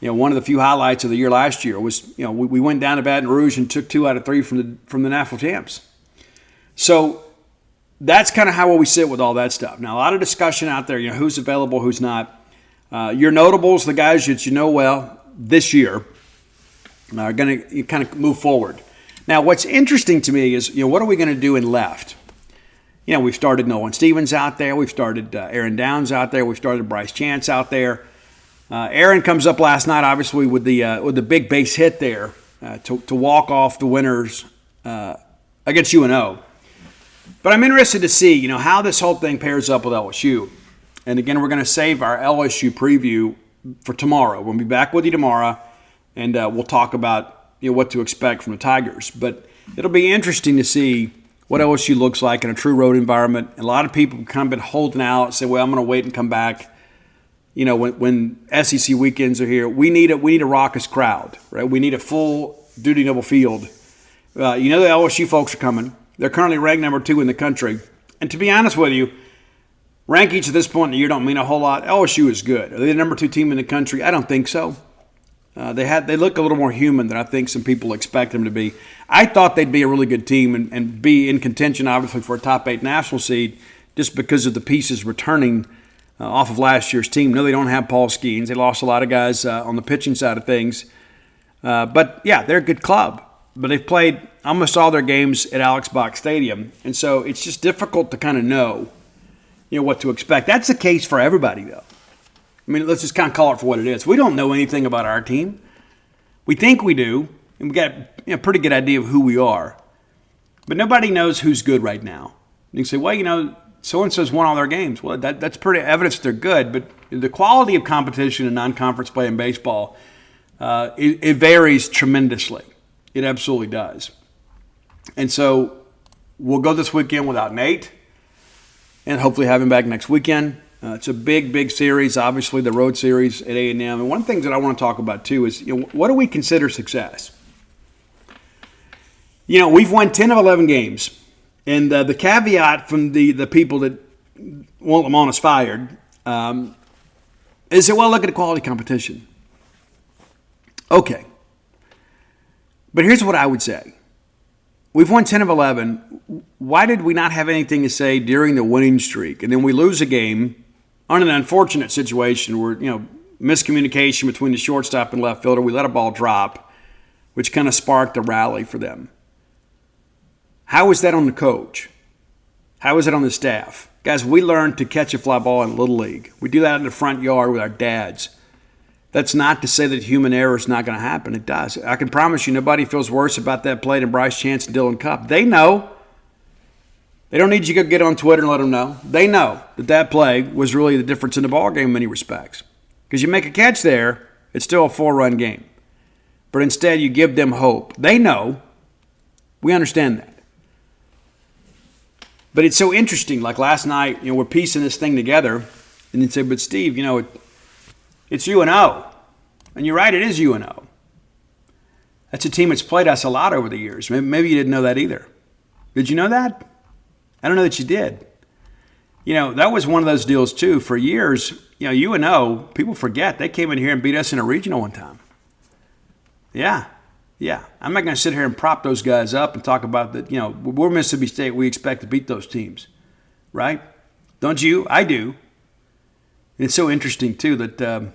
one of the few highlights of the year last year was, we went down to Baton Rouge and took 2 out of 3 from the national champs. So that's kind of how we sit with all that stuff. Now, a lot of discussion out there, who's available, who's not. Your notables, the guys that you know well this year, are going to kind of move forward. Now, what's interesting to me is, what are we going to do in left? We've started Nolan Stevens out there. We've started Aaron Downs out there. We've started Bryce Chance out there. Aaron comes up last night, obviously, with the big base hit there to walk off the winners against UNO. But I'm interested to see, how this whole thing pairs up with LSU. And again, we're going to save our LSU preview for tomorrow. We'll be back with you tomorrow, and we'll talk about what to expect from the Tigers. But it'll be interesting to see what LSU looks like in a true road environment. A lot of people have kind of been holding out, say, well, I'm going to wait and come back. When SEC weekends are here, we need a raucous crowd, right? We need a full duty noble field. The LSU folks are coming. They're currently ranked number 2 in the country. And to be honest with you, rankings at this point in the year don't mean a whole lot. LSU is good. Are they the number 2 team in the country? I don't think so. They look a little more human than I think some people expect them to be. I thought they'd be a really good team and be in contention, obviously, for a top 8 national seed just because of the pieces returning off of last year's team. No, they don't have Paul Skeens. They lost a lot of guys on the pitching side of things. But, yeah, they're a good club. But they've played almost all their games at Alex Box Stadium. And so it's just difficult to kind of know, what to expect. That's the case for everybody, though. I mean, let's just kind of call it for what it is. We don't know anything about our team. We think we do, and we got a pretty good idea of who we are. But nobody knows who's good right now. You can say, well, so-and-so's won all their games. Well, that's pretty evidence they're good, but the quality of competition in non-conference play in baseball, it varies tremendously. It absolutely does. And so we'll go this weekend without Nate and hopefully have him back next weekend. It's a big, big series, obviously the road series at A&M. And one of the things that I want to talk about, too, is what do we consider success? We've won 10 of 11 games. And the caveat from the people that want us fired is that, well, look at the quality competition. Okay. But here's what I would say. We've won 10 of 11. Why did we not have anything to say during the winning streak? And then we lose a game on an unfortunate situation where, miscommunication between the shortstop and left fielder. We let a ball drop, which kind of sparked a rally for them. How is that on the coach? How is it on the staff? Guys, we learned to catch a fly ball in Little League. We do that in the front yard with our dads. That's not to say that human error is not going to happen. It does. I can promise you nobody feels worse about that play than Bryce Chance and Dylan Cupp. They know. They don't need you to go get on Twitter and let them know. They know that play was really the difference in the ballgame in many respects. Because you make a catch there, it's still a 4-run game. But instead you give them hope. They know. We understand that. But it's so interesting. Like last night, we're piecing this thing together. And you say, but Steve, it's UNO. And you're right, it is UNO. That's a team that's played us a lot over the years. Maybe you didn't know that either. Did you know that? I don't know that you did. That was one of those deals, too. For years, UNO, people forget, they came in here and beat us in a regional one time. Yeah. I'm not going to sit here and prop those guys up and talk about that. We're Mississippi State. We expect to beat those teams. Right? Don't you? I do. And it's so interesting, too, that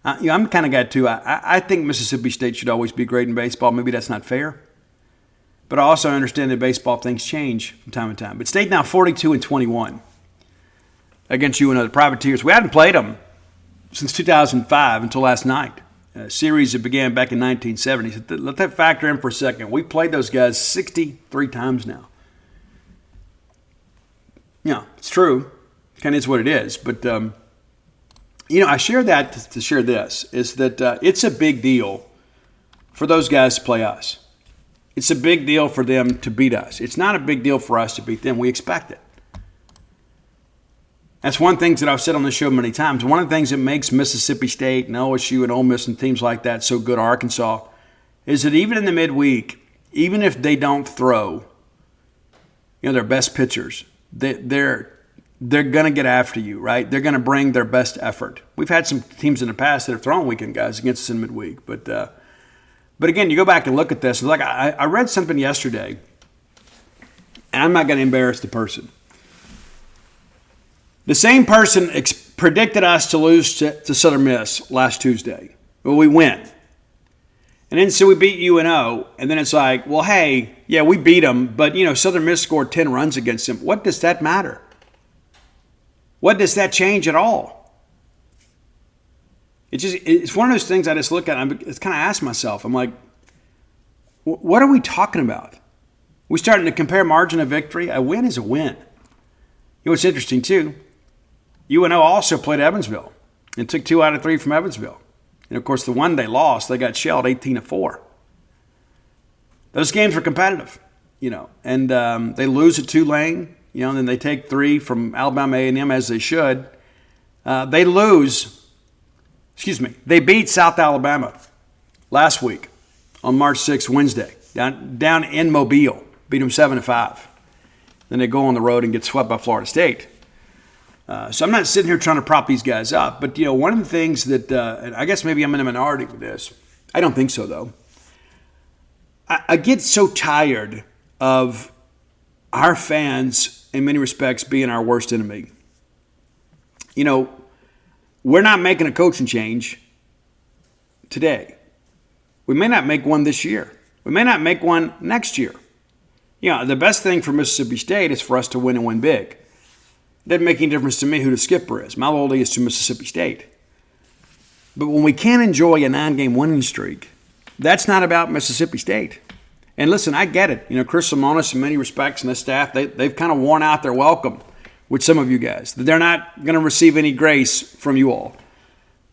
I'm the kind of guy, too. I think Mississippi State should always be great in baseball. Maybe that's not fair. But I also understand that baseball things change from time to time. But State now 42-21 against UNO, the Privateers. We hadn't played them since 2005 until last night. A series that began back in 1970. So let that factor in for a second. We've played those guys 63 times now. It's true. Kind of is what it is. But, I share that to share this, is that it's a big deal for those guys to play us. It's a big deal for them to beat us. It's not a big deal for us to beat them. We expect it. That's one thing that I've said on this show many times. One of the things that makes Mississippi State and LSU and Ole Miss and teams like that so good, Arkansas, is that even in the midweek, even if they don't throw, their best pitchers, they're they're going to get after you, right? They're going to bring their best effort. We've had some teams in the past that have thrown weekend guys against us in midweek. But again, you go back and look at this. Like I read something yesterday, and I'm not going to embarrass the person. The same person predicted us to lose to Southern Miss last Tuesday. Well, we win. And then so we beat UNO, and then it's like, well, hey, yeah, we beat them, but, Southern Miss scored 10 runs against them. What does that matter? What does that change at all? It's one of those things I just look at and I kind of ask myself, I'm like, what are we talking about? We're starting to compare margin of victory. A win is a win. What's interesting, too, UNO also played Evansville and took 2 out of 3 from Evansville. And, of course, the one they lost, they got shelled 18-4. Those games were competitive, and they lose at Tulane, and then they take 3 from Alabama A&M as they should. They beat South Alabama last week on March 6th, Wednesday, down in Mobile, beat them 7-5. Then they go on the road and get swept by Florida State. So I'm not sitting here trying to prop these guys up, but one of the things that, and I guess maybe I'm in a minority with this. I don't think so, though. I get so tired of our fans, in many respects, being our worst enemy. We're not making a coaching change today. We may not make one this year. We may not make one next year. The best thing for Mississippi State is for us to win and win big. It doesn't make any difference to me who the skipper is. My loyalty is to Mississippi State. But when we can't enjoy a 9-game winning streak, that's not about Mississippi State. And listen, I get it. Chris Simonis, in many respects, and the staff, they've kind of worn out their welcome with some of you guys. They're not going to receive any grace from you all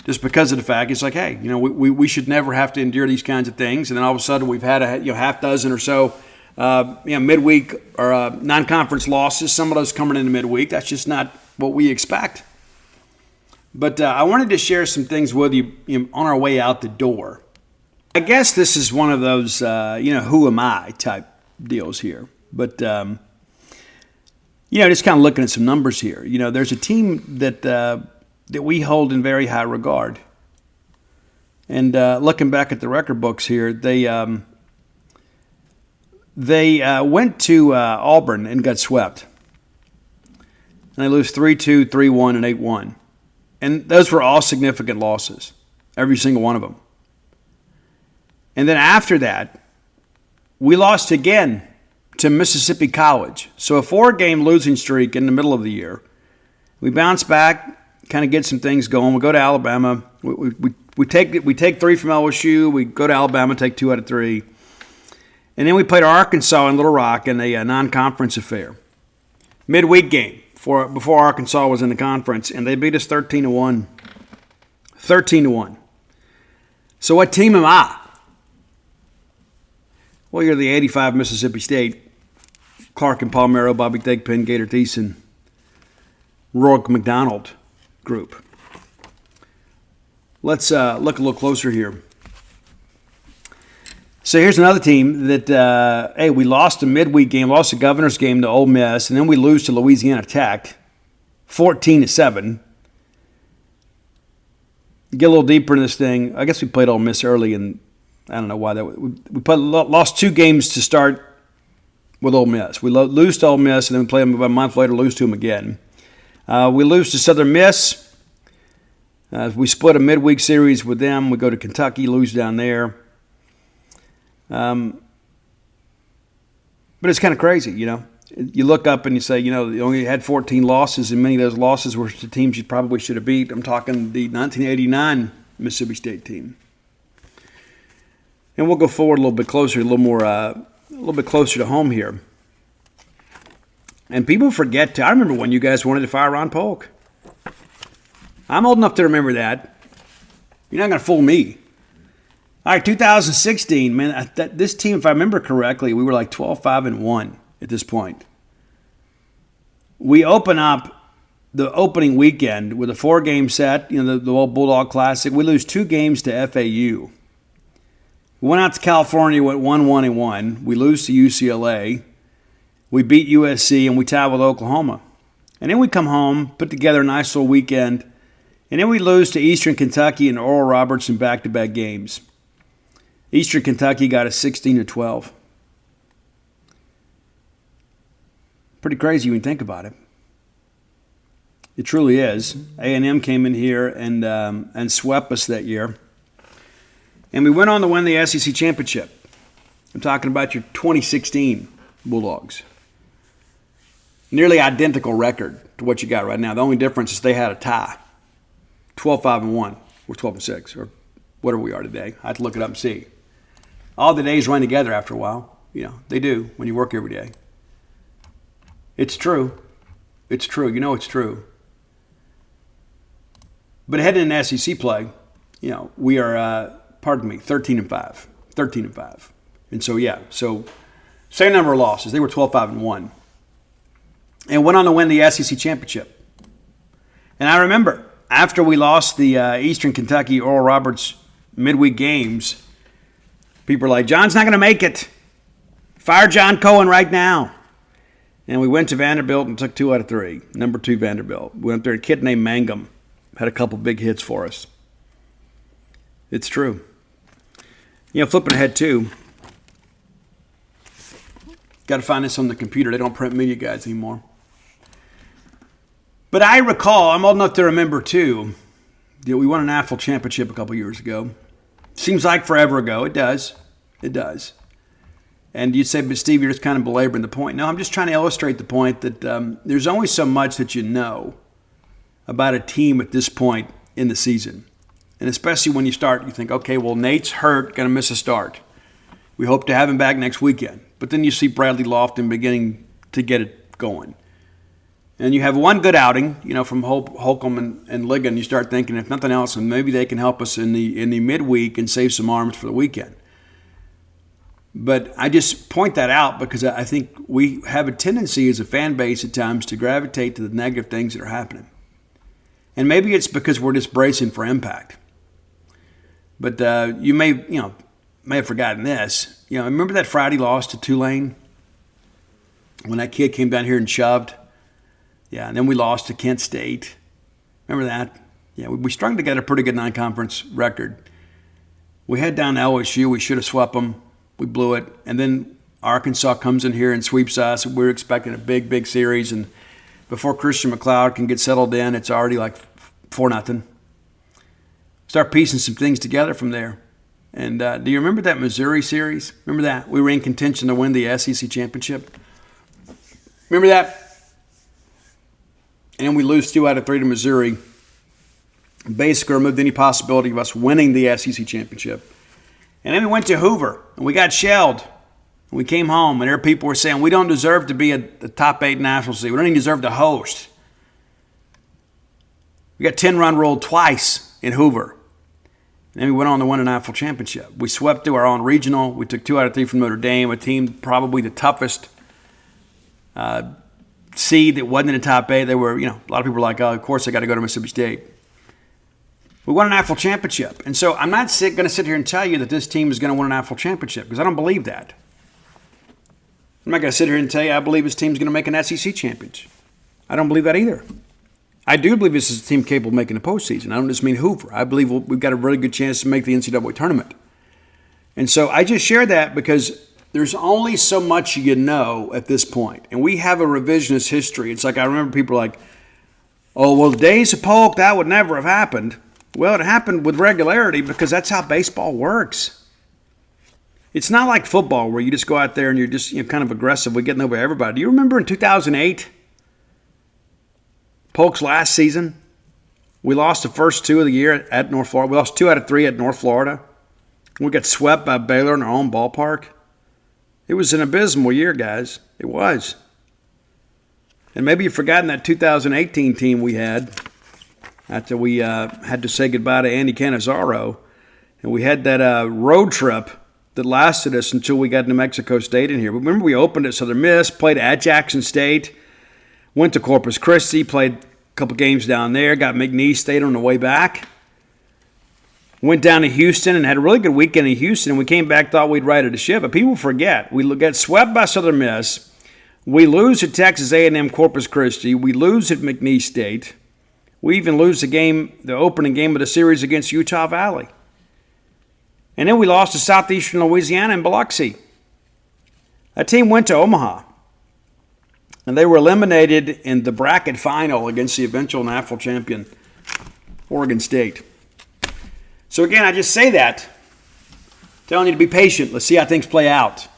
just because of the fact it's like, hey, we should never have to endure these kinds of things. And then all of a sudden we've had a half dozen or so midweek or non-conference losses, some of those coming into midweek. That's just not what we expect. But I wanted to share some things with you, on our way out the door. I guess this is one of those, who am I type deals here. But, just kind of looking at some numbers here. There's a team that we hold in very high regard. And looking back at the record books here, they went to Auburn and got swept. And they lose 3-2, 3-1, and 8-1. And those were all significant losses, every single one of them. And then after that, we lost again to Mississippi College. So a 4-game losing streak in the middle of the year. We bounce back, kind of get some things going. We go to Alabama. We take 3 from LSU. We go to Alabama, take 2 out of 3. And then we played Arkansas in Little Rock in a non-conference affair. Midweek game before Arkansas was in the conference, and they beat us 13-1. 13-1. So what team am I? Well, you're the 85 Mississippi State, Clark and Palmero, Bobby Thigpen, Gator Thiessen, Rourke McDonald group. Let's look a little closer here. So here's another team that, we lost a midweek game, lost a governor's game to Ole Miss, and then we lose to Louisiana Tech, 14-7. Get a little deeper in this thing. I guess we played Ole Miss early, and I don't know why that. We lost 2 games to start with Ole Miss. We lose to Ole Miss, and then we play them about a month later, lose to them again. We lose to Southern Miss. We split a midweek series with them. We go to Kentucky, lose down there. But it's kind of crazy, You look up and you say, you only had 14 losses, and many of those losses were to teams you probably should have beat. I'm talking the 1989 Mississippi State team. And we'll go forward a little bit closer, a little bit closer to home here. And people forget I remember when you guys wanted to fire Ron Polk. I'm old enough to remember that. You're not going to fool me. All right, 2016, man, this team, if I remember correctly, we were like 12-5-1 at this point. We open up the opening weekend with a 4-game set, the old Bulldog Classic. We lose 2 games to FAU. We went out to California, went 1-1-1. We lose to UCLA. We beat USC, and we tie with Oklahoma. And then we come home, put together a nice little weekend, and then we lose to Eastern Kentucky and Oral Roberts in back-to-back games. Eastern Kentucky got us 16-12. Pretty crazy when you think about it. It truly is. A&M came in here and swept us that year. And we went on to win the SEC championship. I'm talking about your 2016 Bulldogs. Nearly identical record to what you got right now. The only difference is they had a tie. 12-5-1. We're 12-6, or whatever we are today. I have to look it up and see. All the days run together after a while. You know, they do when you work every day. It's true. It's true. You know it's true. But heading into SEC play, you know, we are, 13-5. 13-5. And so, yeah, so same number of losses. They were 12-5-1. And went on to win the SEC championship. And I remember, after we lost the Eastern Kentucky Oral Roberts midweek games, people were like, John's not going to make it. Fire John Cohen right now. And we went to Vanderbilt and took 2 out of 3. Number 2 Vanderbilt. We went there, a kid named Mangum had a couple big hits for us. It's true. You know, flipping ahead too, got to find this on the computer. They don't print media guides anymore. But I recall, I'm old enough to remember too, that we won a national championship a couple years ago. Seems like forever ago. It does. It does. And you'd say, but Steve, you're just kind of belaboring the point. No, I'm just trying to illustrate the point that there's only so much that you know about a team at this point in the season. And especially when you start, you think, okay, well, Nate's hurt, going to miss a start. We hope to have him back next weekend. But then you see Bradley Lofton beginning to get it going. And you have one good outing, you know, from Holcomb and Ligon. You start thinking, if nothing else, and maybe they can help us in the midweek and save some arms for the weekend. But I just point that out because I think we have a tendency as a fan base at times to gravitate to the negative things that are happening. And maybe it's because we're just bracing for impact. But you may have forgotten this. You know, remember that Friday loss to Tulane when that kid came down here and shoved? Yeah, and then we lost to Kent State. Remember that? Yeah, we strung together a pretty good non-conference record. We head down to LSU. We should have swept them. We blew it. And then Arkansas comes in here and sweeps us. We're expecting a big, big series. And before Christian McLeod can get settled in, it's already like 4-0. Start piecing some things together from there. And do you remember that Missouri series? Remember that? We were in contention to win the SEC championship. Remember that? And then we lose 2 out of 3 to Missouri. Basically removed any possibility of us winning the SEC championship. And then we went to Hoover, and we got shelled. And we came home, and there people were saying, we don't deserve to be a top 8 national seed. We don't even deserve to host. We got 10-run rolled twice in Hoover. And then we went on to win a national championship. We swept through our own regional. We took 2 out of 3 from Notre Dame, a team probably the toughest seed that wasn't in the top 8. They were, a lot of people were like, oh, of course they got to go to Mississippi State. We won a national championship. And so I'm not going to sit here and tell you that this team is going to win a national championship because I don't believe that. I'm not going to sit here and tell you I believe this team's going to make an SEC championship. I don't believe that either. I do believe this is a team capable of making the postseason. I don't just mean Hoover. I believe we've got a really good chance to make the NCAA tournament. And so I just share that because there's only so much you know at this point. And we have a revisionist history. It's like I remember people like, oh, well, the days of Polk, that would never have happened. Well, it happened with regularity because that's how baseball works. It's not like football where you just go out there and you're just kind of aggressively getting over everybody. Do you remember in 2008, Polk's last season? We lost the first 2 of the year at North Florida. We lost 2 out of 3 at North Florida. We got swept by Baylor in our own ballpark. It was an abysmal year, guys. It was. And maybe you've forgotten that 2018 team we had after we had to say goodbye to Andy Cannizaro. And we had that road trip that lasted us until we got to Mexico State in here. But remember, we opened at Southern Miss, played at Jackson State, went to Corpus Christi, played a couple games down there, got McNeese State on the way back. Went down to Houston and had a really good weekend in Houston. And we came back, thought we'd righted the ship. But people forget, we got swept by Southern Miss, We lose at Texas A&M Corpus Christi. We lose at McNeese State. We even lose the opening game of the series against Utah Valley. And then we lost to Southeastern Louisiana in Biloxi. That team went to Omaha. And they were eliminated in the bracket final against the eventual national champion, Oregon State. So again, I just say that, telling you to be patient. Let's see how things play out.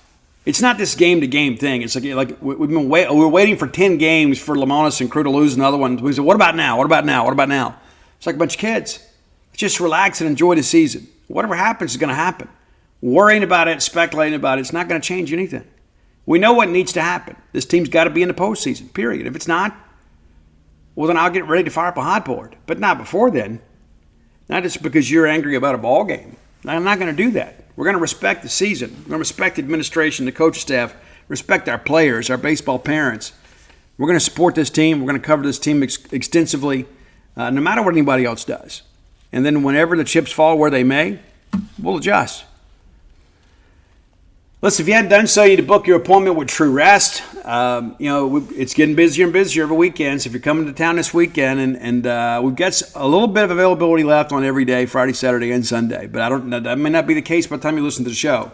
It's not this game-to-game thing. It's like we're waiting for 10 games for Lamonis and Crew to lose another one. We say, what about now? What about now? What about now? It's like a bunch of kids. Just relax and enjoy the season. Whatever happens is going to happen. Worrying about it, speculating about it, it's not going to change anything. We know what needs to happen. This team's got to be in the postseason, period. If it's not, well, then I'll get ready to fire up a hot board. But not before then. Not just because you're angry about a ball game. I'm not going to do that. We're going to respect the season. We're going to respect the administration, the coaching staff, respect our players, our baseball parents. We're going to support this team. We're going to cover this team extensively, no matter what anybody else does. And then whenever the chips fall where they may, we'll adjust. Listen, if you hadn't done so, you need to book your appointment with True Rest. It's getting busier and busier every weekend. So if you're coming to town this weekend, and we've got a little bit of availability left on every day, Friday, Saturday, and Sunday. But that may not be the case by the time you listen to the show.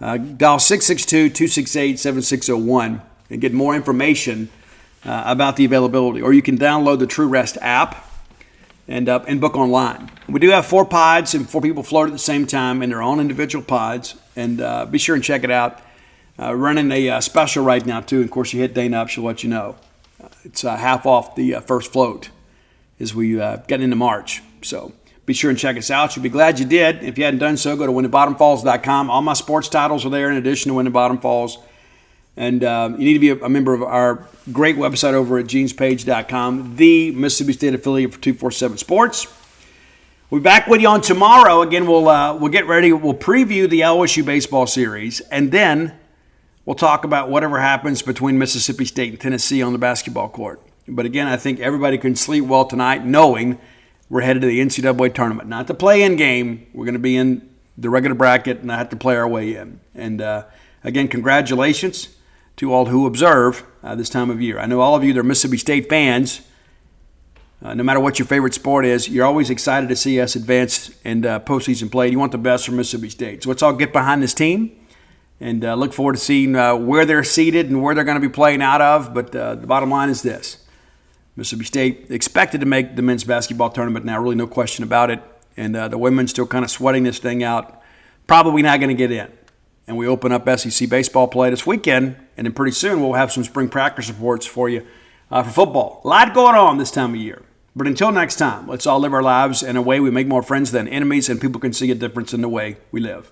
Dial 662-268-7601 and get more information about the availability. Or you can download the True Rest app and book online. We do have 4 pods and 4 people float at the same time in their own individual pods. And be sure and check it out. Running a special right now, too. And of course, you hit Dana up, she'll let you know. It's half off the first float as we get into March. So be sure and check us out. You'll be glad you did. If you hadn't done so, go to WinTheBottomFalls.com. All my sports titles are there in addition to Win the Bottom Falls. And you need to be a member of our great website over at genespage.com, the Mississippi State affiliate for 247 Sports. We'll be back with you on tomorrow. Again, we'll get ready. We'll preview the LSU baseball series, and then we'll talk about whatever happens between Mississippi State and Tennessee on the basketball court. But again, I think everybody can sleep well tonight knowing we're headed to the NCAA tournament. Not the play-in game. We're going to be in the regular bracket and I have to play our way in. And again, congratulations to all who observe this time of year. I know all of you that are Mississippi State fans. No matter what your favorite sport is, you're always excited to see us advance and postseason play. You want the best from Mississippi State. So let's all get behind this team and look forward to seeing where they're seated and where they're going to be playing out of. But the bottom line is this. Mississippi State expected to make the men's basketball tournament now, really no question about it. And the women's still kind of sweating this thing out. Probably not going to get in. And we open up SEC baseball play this weekend, and then pretty soon we'll have some spring practice reports for you for football. A lot going on this time of year. But until next time, let's all live our lives in a way we make more friends than enemies, and people can see a difference in the way we live.